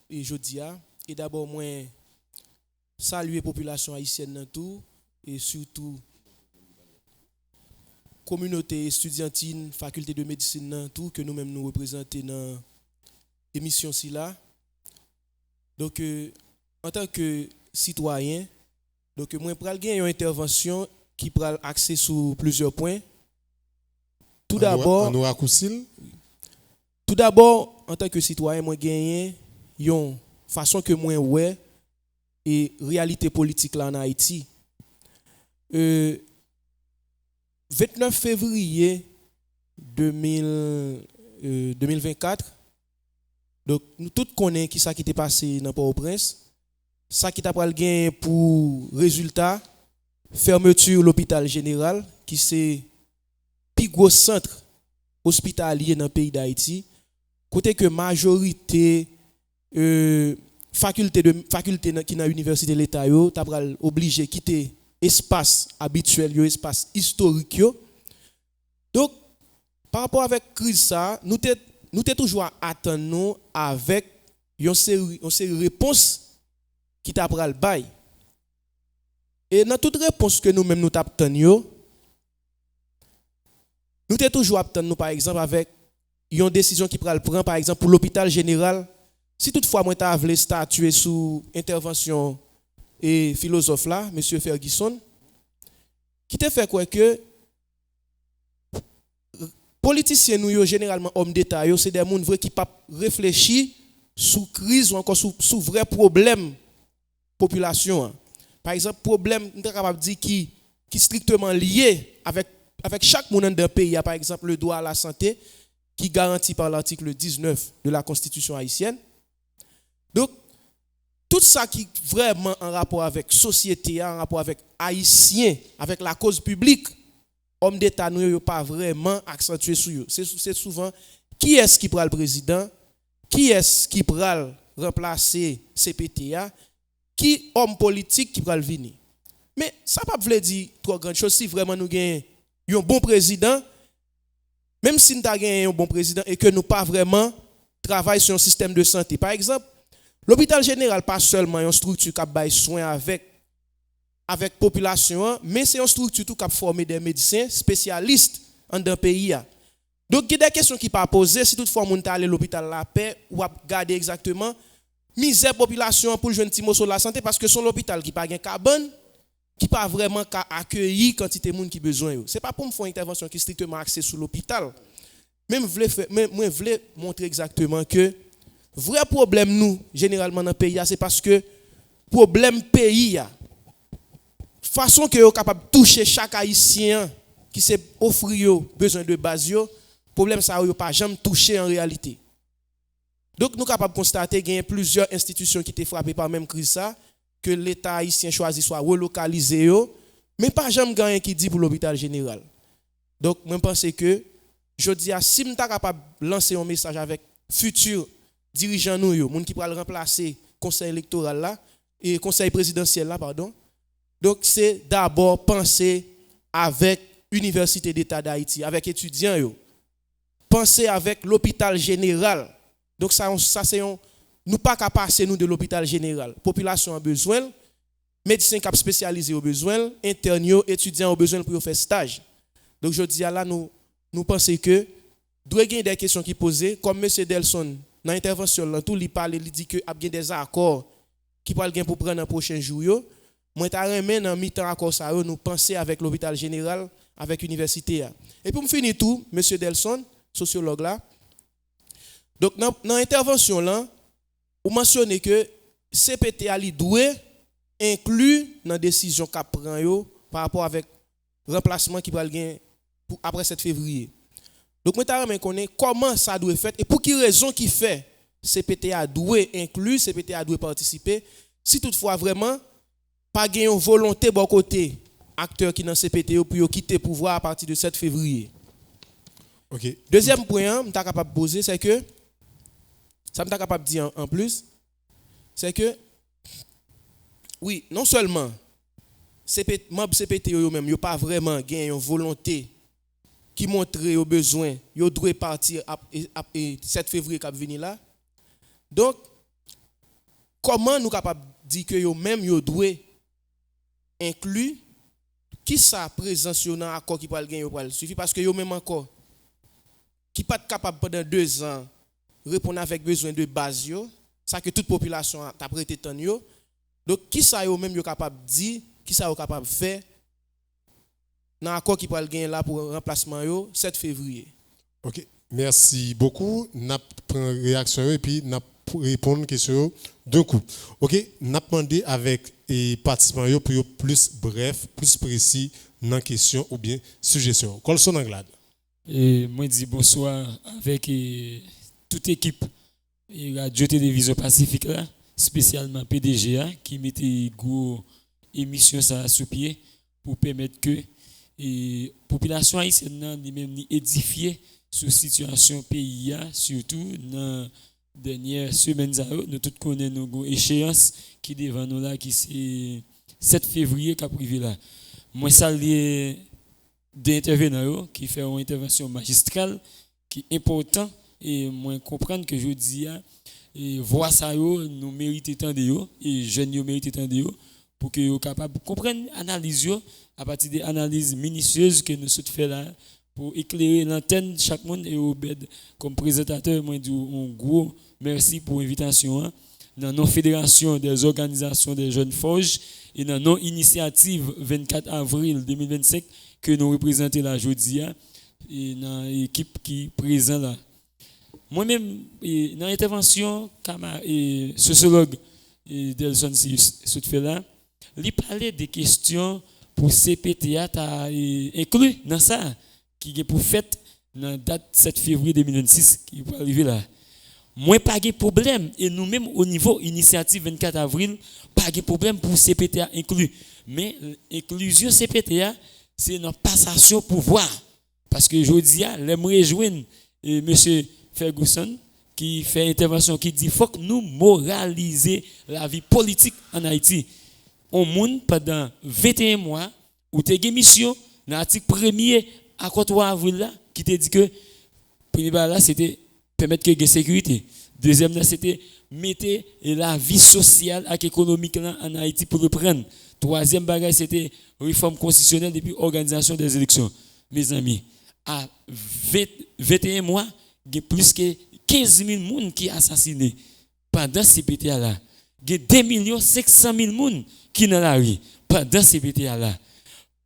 et jeudi. Et d'abord, moi, saluer la population haïtienne dans tout et surtout communauté estudiantine, faculté de médecine dans tout que nous-mêmes nous représentons dans l'émission là. Donc, en tant que citoyen, donc moi, je vais gagner une intervention qui prend accès sur plusieurs points. Tout d'abord, en tant que citoyen, moi gagner une façon que moi ouais et réalité politique là en Haïti. 29 février 2024. Donc nous tous connaissons qui ça qui était passé dans Port-au-Prince. Ça qui t'a pral gain pour résultat fermeture l'hôpital général qui c'est plus gros centre hospitalier dans le pays d'Haïti. Côté que majorité faculté qui dans l'université de l'État yo t'a pral obligé quitter espace habituel yo, espace historique yo. Donc par rapport avec crise ça, nous t'es toujours attendre avec une série de réponses qui t'a pral bail. Et dans toute réponse que nous-mêmes nous t'attendons yo, nous t'es toujours attendre par exemple avec une décision qui pral prend par exemple pour l'hôpital général. Si toutefois moi t'a voulu statuer sous intervention et philosophe là, monsieur Ferguson, qui te fait quoi que politiciens nous généralement hommes d'état c'est des gens qui pas réfléchir sous crise ou encore sous vrai problème population. Par exemple, problème nous capable dire qui strictement lié avec chaque monde dans le pays, par exemple le droit à la santé qui est garanti par l'article 19 de la Constitution haïtienne. Donc tout ça qui est vraiment en rapport avec société, en rapport avec haïtien, avec la cause publique, hommes d'État nous pas vraiment accentué sur eux. C'est souvent qui est-ce qui prend le président, qui est-ce qui prend remplacer CPTA, qui homme politique qui prend le venir. Mais ça pas veut dire trop grande chose si vraiment nous gagnons un bon président, même si nous avons un bon président et que nous pas vraiment travaillons sur un système de santé. Par exemple, l'hôpital général pas seulement une structure qui baille soin avec population, mais c'est une structure qui former des médecins spécialistes dans le pays. Donc il y a des questions qui pas posées si toutefois on aller à l'hôpital La Paix ou à garder exactement misère population pour jouer un petit mot sur la santé parce que c'est l'hôpital qui pas gain cabane qui pas vraiment accueillir quantité de monde qui besoin. C'est pas pour me faire une intervention qui est strictement axée sur l'hôpital. Même moi voulais montrer exactement que vrai problème nous généralement dans le pays c'est parce que problème pays façon que vous capable de toucher chaque haïtien qui s'est offrir besoin de base yo, problème ça yo pas jamais touché en réalité. Donc nous capable constater qu'il y a plusieurs institutions qui étaient frappées par même crise ça, que l'État haïtien choisit soit relocalisé yo, mais pas jamais gagné qui dit pour l'hôpital général. Donc moi pense que je dis si nous capable lancer un message avec futurs dirigeants nous yo, monde qui pourra remplacer conseil électoral là et conseil présidentiel là pardon. Donc c'est d'abord penser avec Université d'État d'Haïti, avec étudiants yo. Penser avec l'hôpital général. Donc ça c'est nous pas qu'à passer nous de l'hôpital général. Population a besoin, médecins cap spécialisés au besoin, internes yo, étudiants au besoin pour faire stage. Donc je dis là nous pensons que doit y avoir des questions qui posées comme M. Delson dans l'intervention là tout il parle il dit que a bien des accords qui parle pour prendre dans prochain jour yo. Moi ta remen dans mi-temps accord ça nous penser avec l'hôpital général avec université. Et pour me finir tout M. Delson sociologue là. Donc dans l'intervention là vous mentionnez que CPTA li doit inclus dans décision qu'a prend yo par rapport avec remplacement qui va gagner après 7 février. Donc moi ta connaît comment ça doit faire et pour quelle raison qui fait CPTA doit inclure, CPTA doit participer si toutefois vraiment pas gagner une volonté bon côté acteurs qui dans CPTA pour quitter pouvoir à partir de 7 février. OK. Deuxième point, je suis capable de poser c'est que ça me suis capable de dire en plus c'est que oui, non seulement membre CPTA yo même yo pas vraiment gagné une volonté qui montre aux besoins, yo doit partir à 7 février qui venir là. Donc comment nous capable dire que yo même yo doit inclure qui ça présence dans accord qui parle gagner pour suffit parce que yo même encore qui pas capable pendant 2 ans répondre avec besoin de base yo, ça que toute population t'a prêté tant yo. Donc qui ça yo même yo capable dire, qui ça yo capable faire dans accord qui parle gagner là pour remplacement yo 7 février. OK, merci beaucoup. N'a prend réaction et puis n'a répondre question d'un coup. OK, n'a demandé avec et participants yo pour plus bref, plus précis dans question ou bien suggestion. Colson Anglade. Et moi dis bonsoir avec toute équipe et Radio Télévision Pacifique là, spécialement PDGA qui mettait gros émission ça sous pied pour permettre que et population haïtienne même édifier sur situation pays surtout dans dernière semaine nous tous connaissons nos échéances qui devant nous là qui c'est 7 février qui a privé là. Moi saluer des intervenants qui fait une intervention magistrale qui est important et moi comprendre que je dis et voir ça nous méritons tant de yo et jeunes yo méritent tant de yo pour que yo capable comprendre analyse yo à partir des analyses minutieuses que nous sommes fait là pour éclairer l'antenne chaque monde et au bed comme présentateur moi dis un gros merci pour l'invitation dans nos fédérations des organisations des jeunes forges et dans nos initiatives 24 avril 2025 que nous représentons là aujourd'hui et dans l'équipe qui présent là. Moi-même, dans l'intervention, et sociologue Delson fait là, il parlait des questions pour CPTA inclus dans ça, qui est pour fête dans la date 7 février 2026 qui va arriver là. Moi, pas de problème, et nous-mêmes au niveau initiative 24 avril, pas de problème pour CPTA inclus. Mais l'inclusion CPTA, c'est une passation pouvoir. Parce que je dis, je me réjouis, monsieur Ferguson qui fait intervention qui dit faut que nous moraliser la vie politique en Haïti. On monde pendant 21 mois où tu as une mission dans l'article 1er à 3 avril là qui te dit que premier là c'était permettre que la sécurité. Deuxième là c'était mettre la vie sociale et économique là en Haïti pour reprendre. Troisième bagage c'était réforme constitutionnelle depuis organisation des élections. Mes amis, à 21 mois il y a plus que 15 000 personnes qui sont assassinés pendant ces PTA là. Il y a 2 500 000 personnes qui sont dans la rue pendant ces PTA là.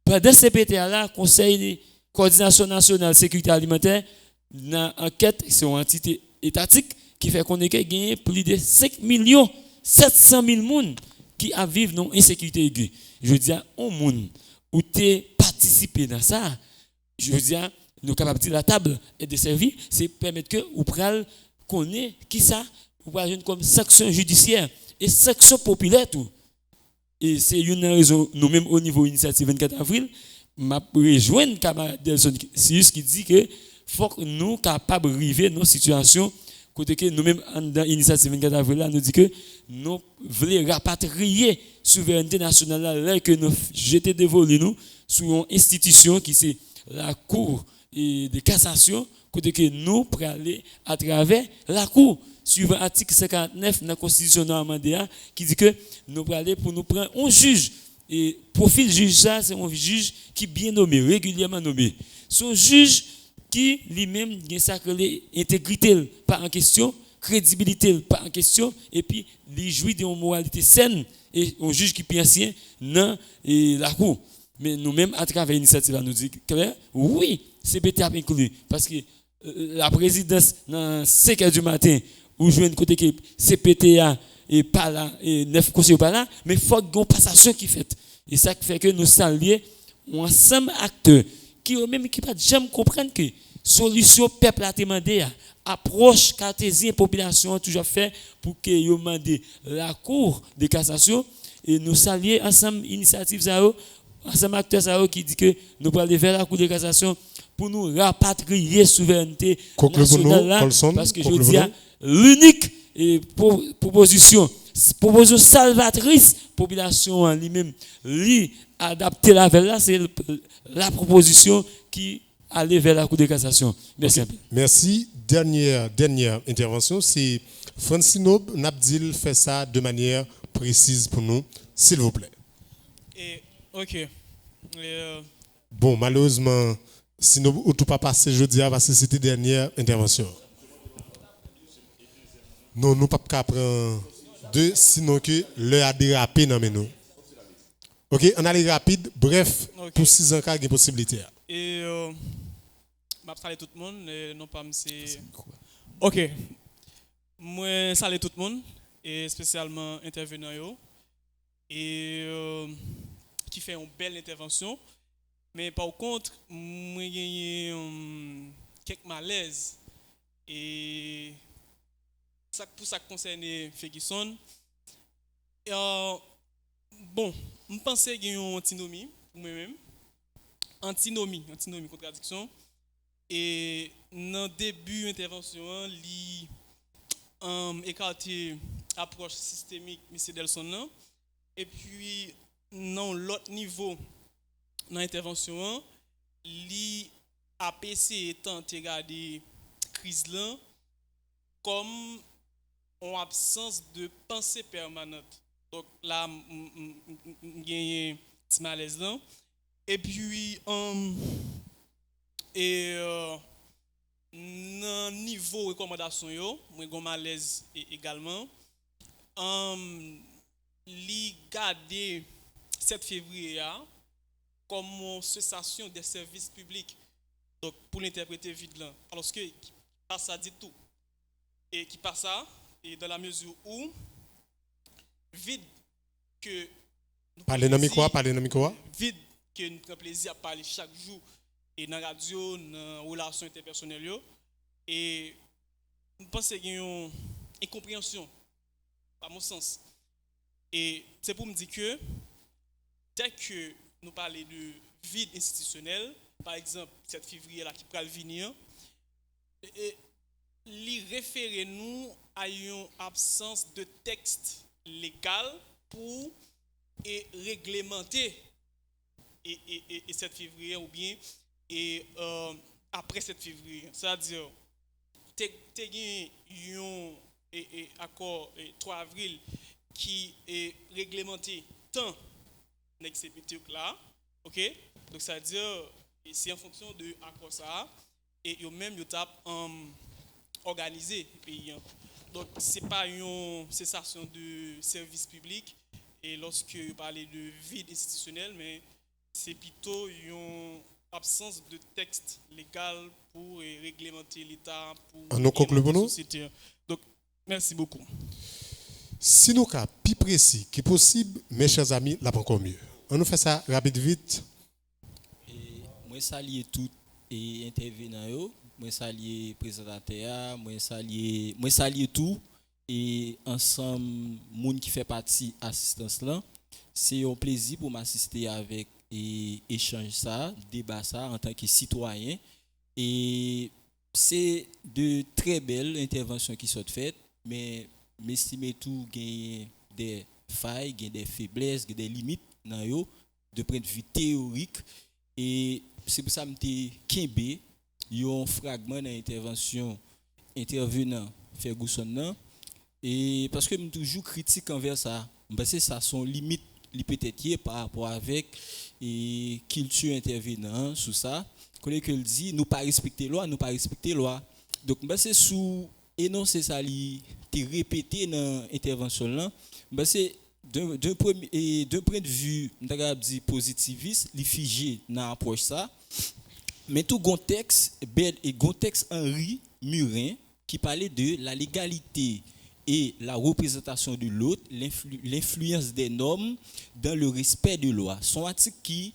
Pendant ces PTA là, Conseil de coordination nationale de sécurité alimentaire, dans enquête, c'est une entité étatique qui fait qu'on ait plus de 5 700 000 personnes qui vivent dans l'insécurité aiguë. je dis à un monde où tu participé dans ça, je veux dire, nous sommes capables de dire la table et de servir, c'est permettre que vous prenez connaît qui ça, vous prenez comme sanction judiciaire et sanction populaire tout. Et c'est une raison, nous-mêmes au niveau initiative 24 avril, m'a rejoindre camarade Delson Sius qui dit que faut que nous capables de arriver dans une situation côté que nous-mêmes dans l'initiative 24 avril là nous dit que nous voulons rapatrier souveraineté nationale là que nous jeter dévolu nous sur une institution qui c'est la cour de cassation côté que nous pour aller à travers la cour suivant l'article 59 de la constitution normandie qui dit que nous pour aller pour nous prendre un juge et profil juge ça c'est un juge qui est bien nommé régulièrement nommé son juge qui lui-même a sacré intégrité pas en question, crédibilité pas en question, et puis il jouit d'une moralité saine et un juge qui est ancien dans la cour. Mais nous-mêmes, à travers l'initiative, nous disons clair, oui, CPT a inclus, parce que la présidence, dans 5 h du matin, où je viens de côté que CPTA et pas là, et 9 conseillers pas là, mais il faut qu'il y ait une passation qui fait. Et ça fait que nous saluons ensemble acteurs qui eux-mêmes qui pas jamais comprendre que solution peuple a demandé approche cartésienne population toujours fait pour que yo demande la cour de cassation et nous saluer ensemble initiative ça ensemble acteurs ça qui dit que nous pour aller vers la cour de cassation pour nous rapatrier souveraineté nationale là, parce que je dis l'unique proposition salvatrice population en lui-même lui adapter la vers là c'est la proposition qui allait vers la cour de cassation. Merci. Okay. Merci. Dernière intervention, c'est Francino Nabdil fait ça de manière précise pour nous, s'il vous plaît. Ok. Bon, malheureusement, sinon, ou tout pas passé jeudi parce que c'était dernière intervention. Non, nous ne pouvons pas prendre deux, sinon que l'heure a dérapé dans nous. Ok, on allait rapide, bref, okay. Pour 6 ans, il y a une possibilité. Et je vais saluer tout le monde, non pas c'est. Ok, moi saluer tout le monde, et spécialement intervenants, et qui fait une belle intervention. Mais par contre, moi j'ai quelques malaises. Et ça, pour ça qui concerne Ferguson, bon, je pense qu'il y a une antinomie pour moi-même. Antinomie, contradiction. Et dans le début de l'intervention, il écarté approche systémique, M. Delson. Et puis, dans l'autre niveau, dans l'intervention, l'APC étant regardé crise là comme en absence de pensée permanente. Donc là, il y a un petit malaise là. Et puis, dans niveau recommandation, moi j'ai un malaise également. Li garder 7 février comme une cessation des services publics. Donc pour l'interpréter vite là. Alors que qui passe ça dit tout. Et qui passe ça et dans la mesure où vide que parler dans micro vide que nous prenons plaisir à parler chaque jour et dans la radio, dans les relations interpersonnelles et je pense qu'il y a une incompréhension à mon sens. Et c'est pour me dire que dès que nous parlons de vide institutionnel, par exemple 7 février là qui peut venir, li référer nous à une absence de texte légal pour réglementer et 7 février ou bien après 7 février. C'est-à-dire un accord 3 avril qui est réglementé tant dans CPT là, ok? Donc ça veut dire c'est en fonction de accord ça et yo même yo tap organisé pays. Donc c'est pas une cessation de service public et lorsque vous parlez de vide institutionnel, mais c'est plutôt une absence de texte légal pour réglementer l'État pour la société. Donc merci beaucoup. Si nous cas plus précis qui possible, mes chers amis, là encore mieux. On nous fait ça rapide vite. Et moi saluer tout et intervenant yo, moi saluer présentateur, moi saluer tout et ensemble monde qui fait partie assistance là. C'est un plaisir pour m'assister avec et échanger ça, débat ça en tant que citoyen et c'est de très belles interventions qui sont faites mais m'estimer tout gagne des failles, gagne des faiblesses, gagne des limites dans yo de point de vue théorique et c'est pour ça que je Kembe, il y a un fragment dans l'intervention intervenant Ferguson et parce que je suis toujours critique envers ça, parce que ça son limite peut-être par rapport avec et culture intervenant sur ça. Quand que dit nous pas respecter loi, Donc c'est sous énoncer ça li répété dans l'intervention là, c'est d'un point de vue dit positiviste, li figé dans approche ça. Mais tout contexte Henri Murin qui parlait de la légalité et la représentation de l'autre, l'influence des normes dans le respect de loi. Son article qui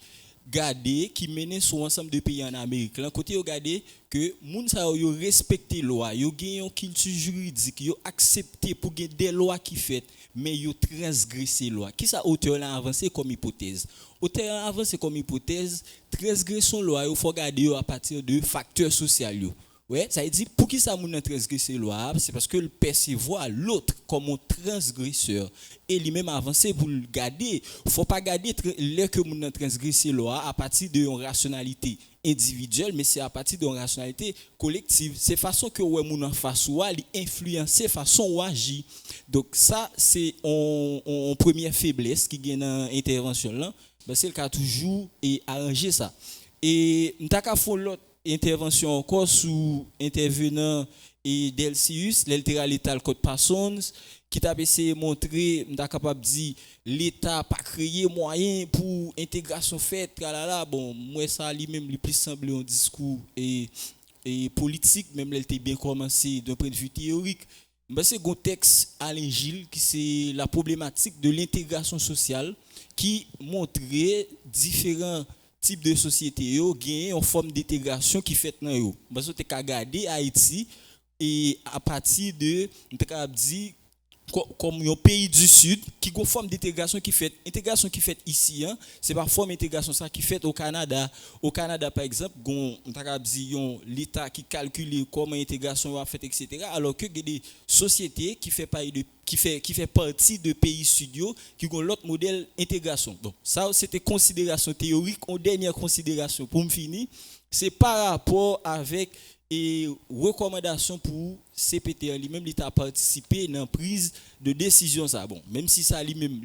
menait sur ensemble de pays en Amérique. Là côté regardez que moun sa yo respecter loi, yo gen une culture juridique, yo accepter pour gen des lois qui fait mais yo transgresser loi. Qui ça auteur l'a avancé comme hypothèse? Auteur l'a avancé comme hypothèse transgression loi, il faut regarder à partir de facteurs sociaux. Ouais, ça veut dire pour qui ça moun transgresser loi, c'est parce que le percevoir l'autre comme un transgresseur et lui-même avancer pour le garder. Faut pas garder les que moun transgresser loi à partir de une rationalité individuelle, mais c'est à partir d'une rationalité collective. C'est façon que ouais moun en face ou li influencer façon ou agir. Donc ça c'est en première faiblesse qui gagne dans intervention là, ben c'est le cas toujours et arranger ça. Et m'ta font l'autre intervention encore sous intervenant et Delcius, l'altéral létal Code Parsons, qui t'a essayé de montrer, m'ta capable dire l'État pas créé moyen pour intégration faite, là bon, moi ça lui-même lui plus semblé un discours et politique, même elle était bien commencé d'un point de vue théorique. Mais c'est un texte Alain Gilles qui c'est la problématique de l'intégration sociale qui montrait différents type de société yo gagne en forme d'intégration qui fait dans yo parce que tu ka regarder Haïti et à partir de dit comme un pays du sud qui a une forme d'intégration qui fait ici c'est pas forme d'intégration ça qui fait au Canada par exemple on dit l'état qui calcule comment l'intégration va fait etc. alors que des sociétés qui fait partie de pays studio qui ont l'autre modèle intégration. Donc ça c'était considération théorique. En dernière considération pour me finir, c'est par rapport avec et recommandation pour CPT lui-même il a participé dans prise de décision ça bon même si ça lui-même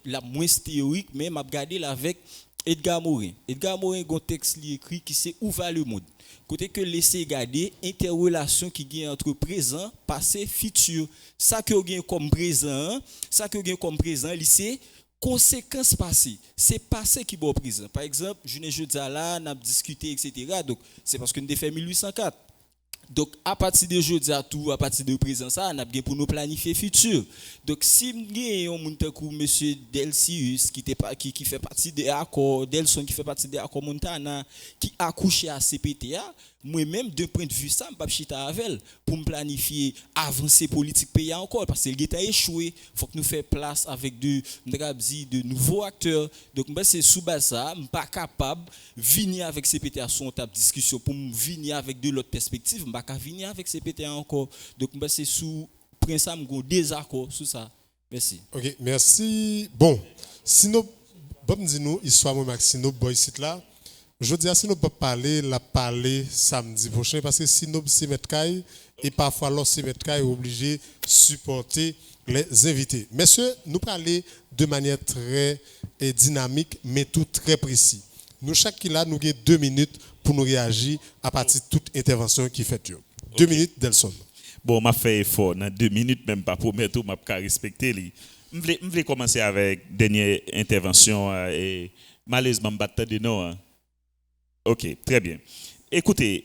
la moins théorique mais m'a regardé avec Edgar Morin un texte li écrit qui c'est où va le monde côté que laisser garder interrelation qui gagne entre présent passé futur ça que gagne comme présent c'est conséquences passées c'est passé qui bon présent par exemple je ne jeudi là n'a discuté etc. donc c'est parce que nous fait 1804 donc à partir de jeudi à tout à partir de présent ça on a bien pour nous planifier futur donc si nous un monde comme monsieur Delcius qui fait partie des accords Delson qui fait partie des accords Montana qui a couché à CPTA moi-même d'un point de vue ça m'pas chita avec pour me planifier avancer politique pays encore parce que il a échoué faut que nous faire place avec de nouveaux acteurs donc c'est sous base ça pas capable venir avec CPTA son table discussion pour me venir avec de l'autre perspective pas venir avec CPTA encore donc c'est sous principe un désaccord sur ça merci. OK, merci. Bon, sinon bon dis-nous histoire moi Maxino boy site là. Je dis à si nous pas parler samedi prochain parce que si nous c'est mettre caille et parfois lorsque mettre caille obligé supporter les invités. Messieurs, nous parler de manière très dynamique mais tout très précis. Nous chaque qui là nous avons 2 minutes pour nous réagir à partir de toute intervention qui fait. 2 minutes Delson. Bon, m'a fait effort dans 2 minutes même pas promettre m'a pas respecter li. Je vais commencer avec dernière intervention et malheureusement m'battre de non. OK, très bien. Écoutez,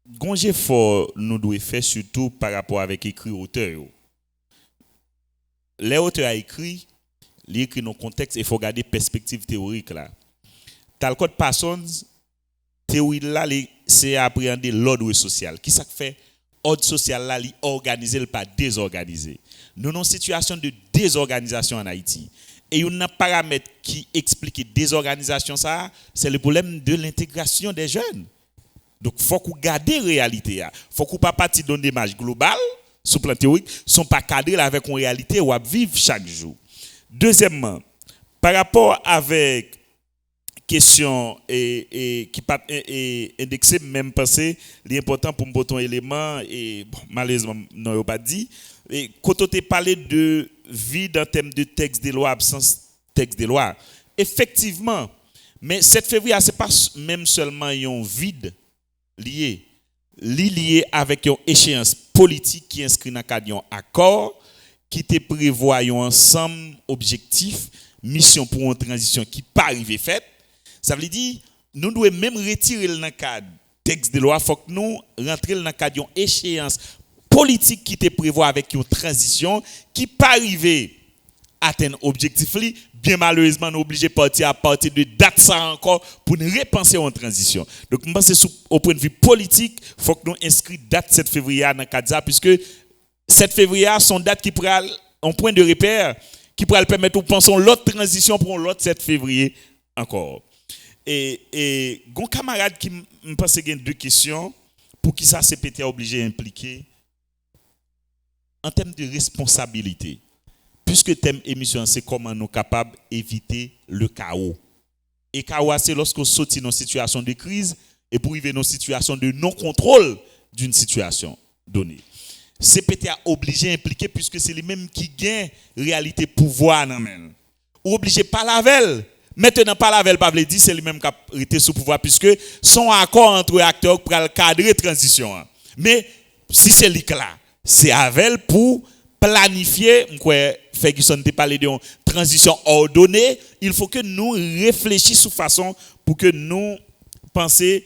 gonje fort nous devons faire surtout par rapport avec écrit auteur. Les auteurs a écrit, il écrit dans le contexte et il faut regarder perspective théorique là. Dans le code Parsons, théorie là c'est appréhender l'ordre social. Qui ça fait ordre social là, li organisé pas désorganisé. Nous avons une situation de désorganisation en Haïti. Et il y a un paramètre qui explique désorganisation ça, c'est le problème de l'intégration des jeunes. Donc il faut qu'on garde la réalité. Il faut qu'on pas partir d'une image globale sur le plan théorique, sont pas cadrés avec une réalité où on vivre chaque jour. Deuxièmement, par rapport avec question et qui pas indexé même pensé, l'important pour me botter un élément et bon, malheureusement non pas dit et quand on t'a parlé de vide en termes de texte de loi, absence texte de loi, effectivement, mais 7 février c'est pas même seulement un vide lié avec une échéance politique qui inscrit dans cadre d'un accord qui te prévoit un ensemble objectif mission pour une transition qui pas arrivé faite. Ça veut dire nous devons même retirer dans le cadre texte de loi, faut que nous rentrer dans le cadre d'une échéance politique qui te prévoit avec une transition qui pas arrivé atteindre objectif li, bien malheureusement nous obligés partir à partir de date ça encore pour nous repenser en transition. Donc je pense au point de vue politique, faut que nous inscrivons date 7 février dans le cadre ça puisque 7 février sont date qui pourra un point de repère qui pourra permettre de penser l'autre transition pour l'autre 7 février encore. Et gon camarade qui me pense qu'il y a deux questions pour qui ça CPTA obligé d'impliquer en termes de responsabilité. Puisque le thème émission c'est comment nous sommes capables d'éviter le chaos. Et chaos c'est lorsqu'on saute dans une situation de crise et pour arriver dans une situation de non-contrôle d'une situation donnée. CPTA obligé d'impliquer puisque c'est les mêmes qui gagnent réalité pouvoir dans même. Ou obligé pas la veille. Maintenant, pas la veille, pas veut dire c'est les mêmes qui ont été sous pouvoir puisque son accord entre les acteurs pour cadrer la transition. Mais si c'est là, c'est avec pour planifier, Ferguson t'a parlé d'une transition ordonnée, il faut que nous réfléchissions sous façon pour que nous pensions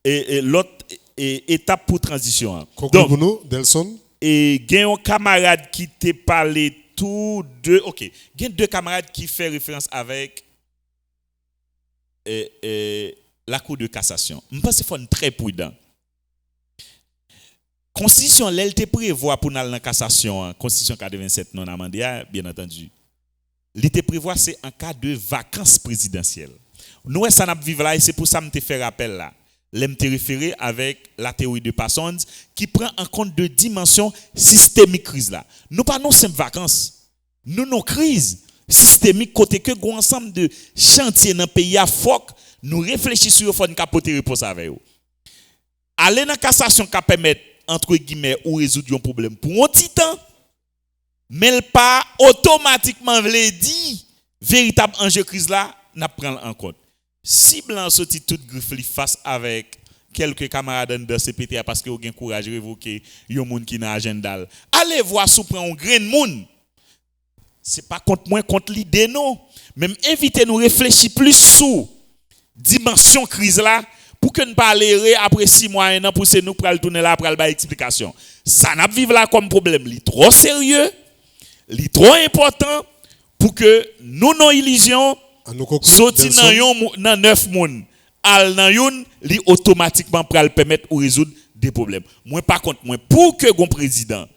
l'autre étape pour transition. Donc, nous, Delson. Et il y a un camarade qui t'a parlé tout de... Ok, il y a deux camarades qui font référence avec la Cour de cassation. Je pense qu'il faut être très prudent. Constitution, elle te prévoit pour aller dans la cassation, Constitution 87 non amendée, bien entendu. Elle te prévoit c'est en cas de vacances présidentielles. Nous, ça n'a pas vivre là et c'est pour ça que je te fais rappel là. L'aime te référer avec la théorie de Parsons qui prend en compte de dimensions systémiques crise là. Nous pas nos simples vacances. Nous nos crises systémiques côté que gros ensemble de chantiers dans le pays à faut nous réfléchissons sur faut une capoter réponse avec eux. Aller dans cassation qui permet entre guillemets ou résoudre un problème pour un petit temps mais pas automatiquement veut dire véritable enjeu crise là n'a prendre en compte. Si blanc sorti toute griffe face avec quelques camarades de CPTA parce que vous avez courage de révoquer yon moun qui n'a agenda. Allez voir sous prend un grain de monde. C'est pas contre moi contre l'idée non, même inviter nous réfléchir plus sous dimension crise là pour que nous pas aller après 6 mois un an pour nous pour tourner là pour aller ba explication. Ça n'a vivre là comme problème, li trop sérieux, li trop important pour que nous non illusion sorti dans 9 moun al nan yon li automatiquement pour permettre ou résoudre des problèmes. Moi par contre moi pour que gon président.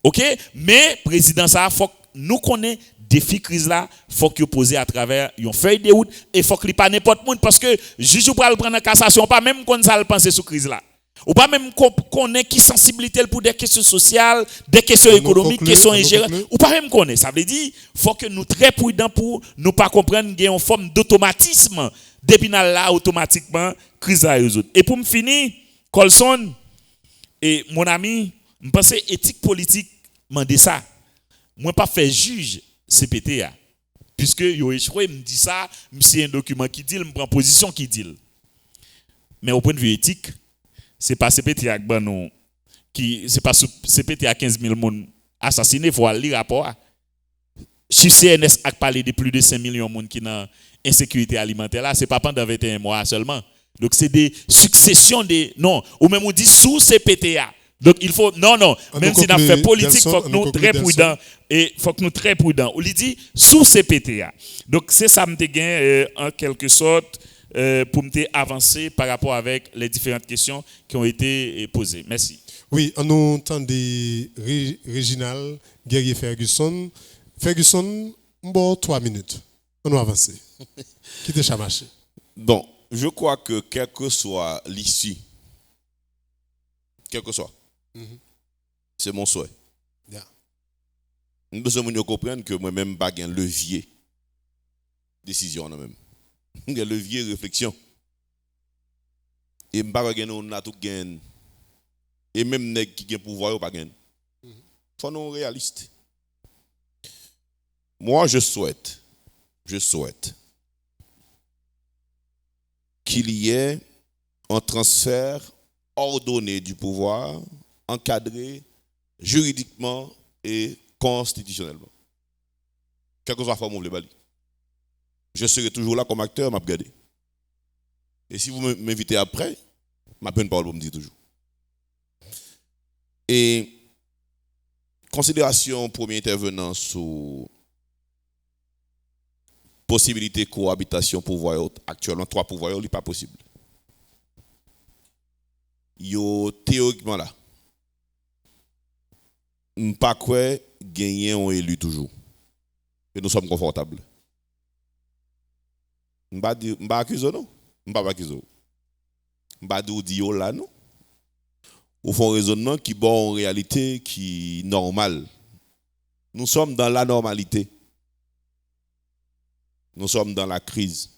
OK, mais président ça faut nous connaît défi crise là faut que poser à travers une feuille de route et faut que pas n'importe monde parce que juge ou pral prendre en cassation pas même qu'on ça le penser sur crise là ou pas même connaît qui sensibilité pour des questions sociales, des questions économiques, questions ingérences ou pas même connaît. Ça veut dire faut que nous très prudents pour nous pas comprendre qu'il y a une forme d'automatisme depuis là automatiquement crise à résoudre. Et pour me finir, Colson et mon ami, me penser éthique politique mandé ça. Moi pas faire juge CPTA puisque yo échoué me dit ça, c'est un document qui dit, me prend position qui dit. Mais au point de vue éthique, c'est pas CPTA qui c'est pas CPTA 15 000 monde assassiné, faut lire rapport. Chiffre CNS a parlé de plus de 5 millions de monde qui dans insécurité alimentaire là, c'est pas pendant 21 mois seulement. Donc c'est des successions de non, ou même on dit sous CPTA Donc il faut non, On même nous si on a fait conclut, politique, Delson, faut que on nous nous très conclut, prudents et faut que nous très prudents. On lui dit sous CPTA. Donc c'est ça me gain en quelque sorte pour me avancer par rapport avec les différentes questions qui ont été posées. Merci. Oui, on nous entendait Réginal Guerrier Ferguson. Ferguson, bon 3 minutes. On nous avance. Qui te chamaché? Bon, je crois que quelle que soit l'issue, quel que soit, c'est mon souhait. Yeah. Nous devons comprendre que moi-même, pas un levier décision, même. Un levier réflexion. Et pas on a tout gain. Et même nèg qui gain pouvoir pas gain. Faut nous réalistes. Moi, je souhaite qu'il y ait un transfert ordonné du pouvoir, encadré juridiquement et constitutionnellement. Quelle que soit la forme où vous voulez. Je serai toujours là comme acteur, m'a regardé. Et si vous m'invitez après, ma peine parole pour me dire toujours. Et considération premier intervenant sur possibilité de cohabitation pouvoir actuellement 3 pouvoirs, il n'est pas possible. Yo théoriquement là. Pas quoi gagner on élu toujours. Et nous sommes confortables. M'ba accuser non. M'ba accuser. M'ba dire là non. Au fond raisonnement qui bon en réalité qui normal. Nous sommes dans la normalité. Nous sommes dans la crise.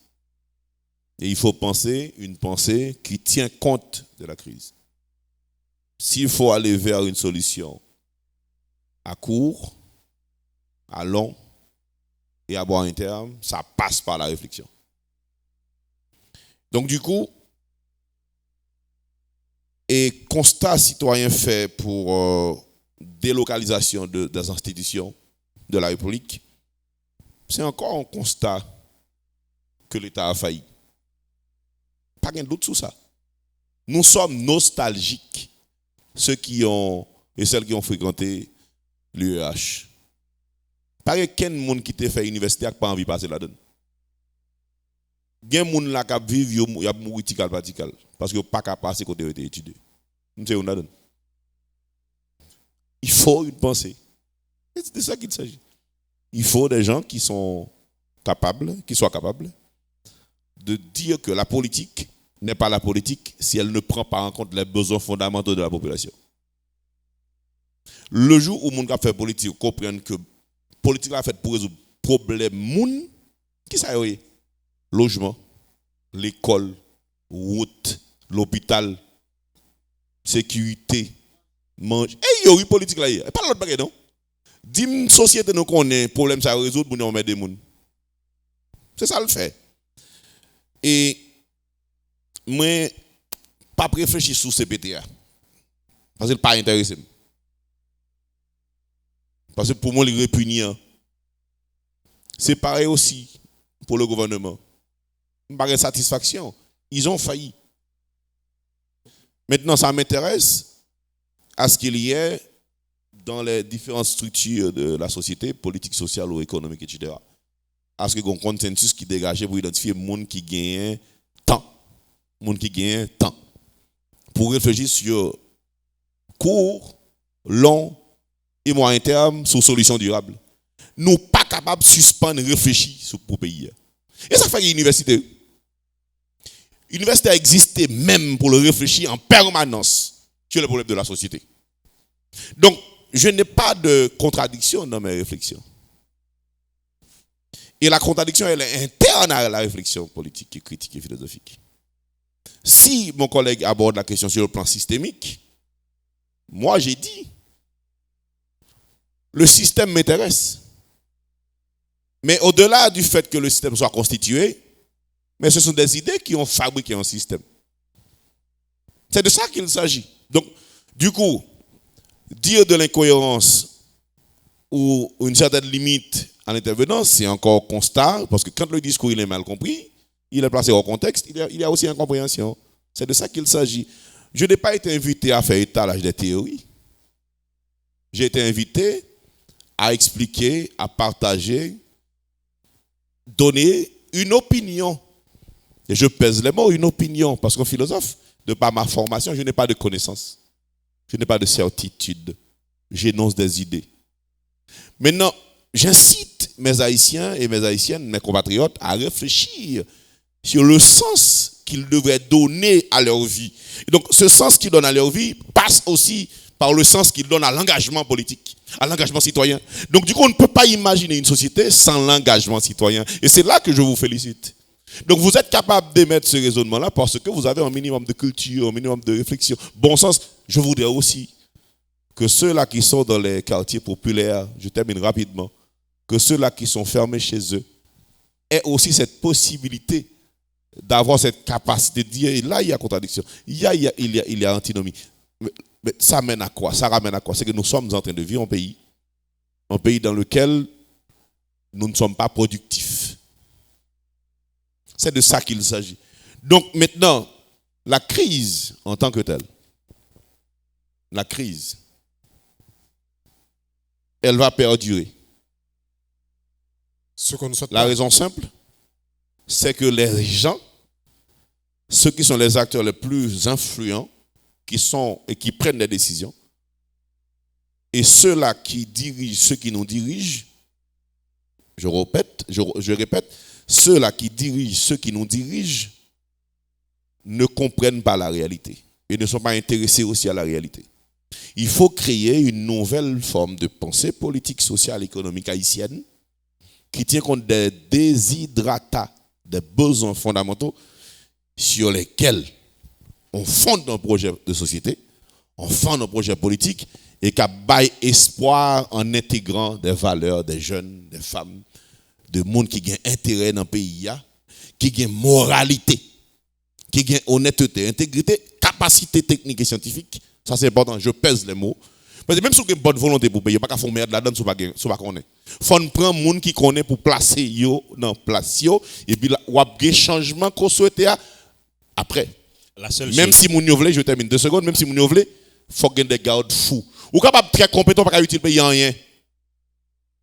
Et il faut penser une pensée qui tient compte de la crise. S'il faut aller vers une solution à court, à long et à moyen terme, ça passe par la réflexion. Donc du coup, et constat citoyen fait pour délocalisation des institutions de la République, c'est encore un constat que l'État a failli. Pas de doute sur ça. Nous sommes nostalgiques, ceux qui ont et celles qui ont fréquenté l'UEH. Pas qu'un monde qui t'a fait université n'a pas envie de passer là-dedans. Il y a des gens qui vivent, il y a mourir partical parce que pas capable passer côté été étudié. Il faut une pensée. C'est de ça qu'il s'agit. Il faut des gens qui soient capables de dire que la politique n'est pas la politique si elle ne prend pas en compte les besoins fondamentaux de la population. Le jour où les gens qui fait politique comprennent que la politique est faite pour résoudre problème moun, qui ça y est? Logement, l'école, route, l'hôpital, sécurité, mange. Et il y a eu politique là, pas l'autre bagage non. Dis société nous connaît problème ça résoudre pour nous mettre des moun. C'est ça le fait. Et moi pas réfléchir sur CPTA. Parce que pas intéressé. Parce que pour moi il est répugnant. C'est pareil aussi pour le gouvernement. Pas de satisfaction. Ils ont failli. Maintenant, ça m'intéresse à ce qu'il y ait dans les différentes structures de la société, politique, sociale ou économique, etc. À ce qu'il y ait un consensus qui dégage pour identifier les gens qui gagnent temps. Pour réfléchir sur court, long et moyen terme sur solutions durables. Nous ne sommes pas capables de suspendre, réfléchir sur le pays. Et ça fait l'université. L'université a existé même pour le réfléchir en permanence sur les problèmes de la société. Donc, je n'ai pas de contradiction dans mes réflexions. Et la contradiction, elle est interne à la réflexion politique, critique et philosophique. Si mon collègue aborde la question sur le plan systémique, moi j'ai dit, le système m'intéresse. Mais au-delà du fait que le système soit constitué, mais ce sont des idées qui ont fabriqué un système. C'est de ça qu'il s'agit. Donc, du coup, dire de l'incohérence ou une certaine limite à l'intervenant, c'est encore constat, parce que quand le discours il est mal compris, il est placé au contexte, il y a aussi incompréhension. C'est de ça qu'il s'agit. Je n'ai pas été invité à faire étalage des théories. J'ai été invité à expliquer, à partager, donner une opinion. Et je pèse les mots, une opinion, parce qu'un philosophe, de par ma formation, je n'ai pas de connaissances. Je n'ai pas de certitude. J'énonce des idées. Maintenant, j'incite mes Haïtiens et mes Haïtiennes, mes compatriotes, à réfléchir sur le sens qu'ils devraient donner à leur vie. Et donc, ce sens qu'ils donnent à leur vie passe aussi par le sens qu'ils donnent à l'engagement politique, à l'engagement citoyen. Donc, du coup, on ne peut pas imaginer une société sans l'engagement citoyen. Et c'est là que je vous félicite. Donc, vous êtes capable d'émettre ce raisonnement-là parce que vous avez un minimum de culture, un minimum de réflexion. Bon sens, je voudrais aussi que ceux-là qui sont dans les quartiers populaires, je termine rapidement, que ceux-là qui sont fermés chez eux aient aussi cette possibilité d'avoir cette capacité de dire, et là il y a contradiction, il y a antinomie. Mais ça mène à quoi? Ça ramène à quoi? C'est que nous sommes en train de vivre un pays dans lequel nous ne sommes pas productifs. C'est de ça qu'il s'agit. Donc maintenant, la crise en tant que telle, la crise, elle va perdurer. La raison simple, c'est que les gens, ceux qui sont les acteurs les plus influents, qui sont et qui prennent des décisions, et ceux-là qui dirigent, ceux qui nous dirigent, je répète, ceux-là qui dirigent, ceux qui nous dirigent, ne comprennent pas la réalité et ne sont pas intéressés aussi à la réalité. Il faut créer une nouvelle forme de pensée politique, sociale, économique haïtienne qui tient compte des desiderata, des besoins fondamentaux sur lesquels on fonde un projet de société, on fonde un projet politique et qui baille espoir en intégrant des valeurs des jeunes, des femmes, de monde qui ont intérêt dans le pays, qui ont moralité, qui ont honnêteté, intégrité, capacité technique et scientifique. Ça c'est important, je pèse les mots. Parce que même si vous avez une bonne volonté pour payer, il n'y a pas qu'à faire merde là-dedans, si vous ne connaissez pas. Il faut prendre les gens qui connaissent pour placer yo dans place yo, et puis vous avez des changements qu'on souhaite après. Même si vous voulez, je termine 2 secondes, même si vous voulez, il faut que des gardes fous. Vous êtes capable de très compétent pour utiliser le pays en rien.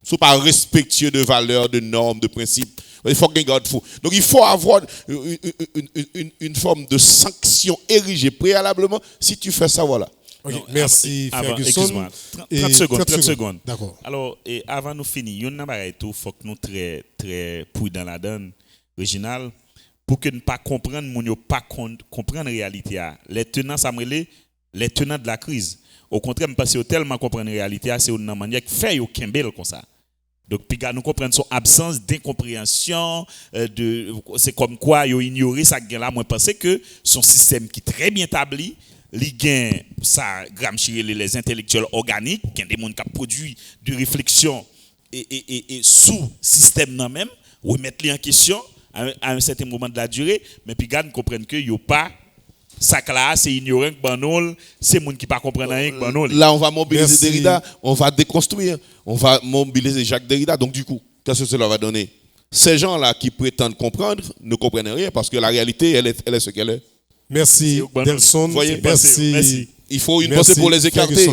Si vous pas respectueux de valeurs, de normes, de principes, il faut que garde fou. Donc il faut avoir une forme de sanction érigée préalablement. Si tu fais ça, voilà. Okay, non, merci Ferguson. Excuse-moi, 30 secondes. D'accord. Alors, avant nous finir, il faut que nous très très prudents la donne, Réginal, pour que nous pas comprendre, nous pas comprendre la réalité. Les tenants, ça me les tenants de la crise. Au contraire, parce que tellement comprendre la réalité, c'est une manière qui fait au Kembel comme ça. Donc, puis nous comprenons son absence d'incompréhension, c'est comme quoi ils ignoré ça là. Moi, je pense que son système qui est très bien établi, il gagne ça, Gramsci, les intellectuels organiques, qui ont des gens qui produit de réflexion et sous système non même, remettre les en question à un certain moment de la durée, mais puis nous comprenons que il n'y a pas. Ça là, c'est ignorant que banol, c'est monde qui pas comprendre rien que banol. Là, on va mobiliser Derrida, on va déconstruire, on va mobiliser Jacques Derrida. Donc du coup, qu'est-ce que cela va donner? Ces gens-là qui prétendent comprendre ne comprennent rien parce que la réalité, elle est ce qu'elle est. Merci Delson. Merci. Il faut une pensée pour les écarter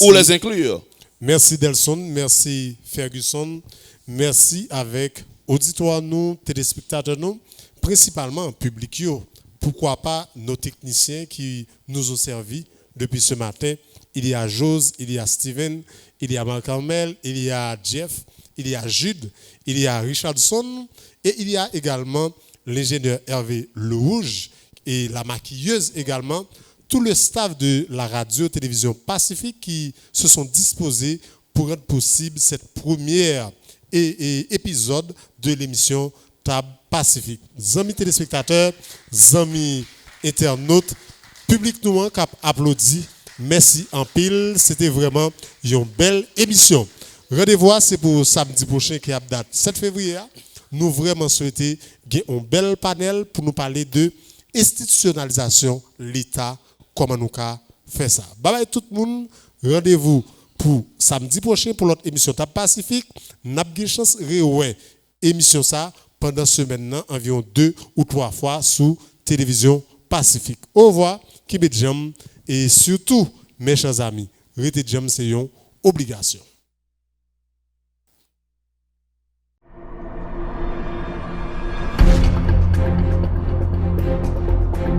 ou les inclure. Merci Delson, merci Ferguson, merci avec auditoires nous, téléspectateurs nous, principalement public yo. Pourquoi pas nos techniciens qui nous ont servi depuis ce matin. Il y a Jose, il y a Steven, il y a Marc-Armel, il y a Jeff, il y a Jude, il y a Richardson et il y a également l'ingénieur Hervé Lerouge et la maquilleuse également. Tout le staff de la radio-télévision Pacifique qui se sont disposés pour rendre possible cette première épisode de l'émission Table Pacifique. Amis téléspectateurs, amis internautes, public nous qui applaudit. Merci en pile. C'était vraiment une belle émission. Rendez-vous, c'est pour samedi prochain qui a date 7 février. Nous vraiment souhaitons un bel panel pour nous parler de institutionnalisation l'État, comment nous fait ça. Bye bye tout le monde. Rendez-vous pour samedi prochain pour l'autre émission Table Pacifique. N'a pas de chance de émission ça pendant ce maintenant environ 2 ou 3 fois sous télévision Pacifique. Au revoir qui bet jam et surtout mes chers amis, rete jam c'est une obligation.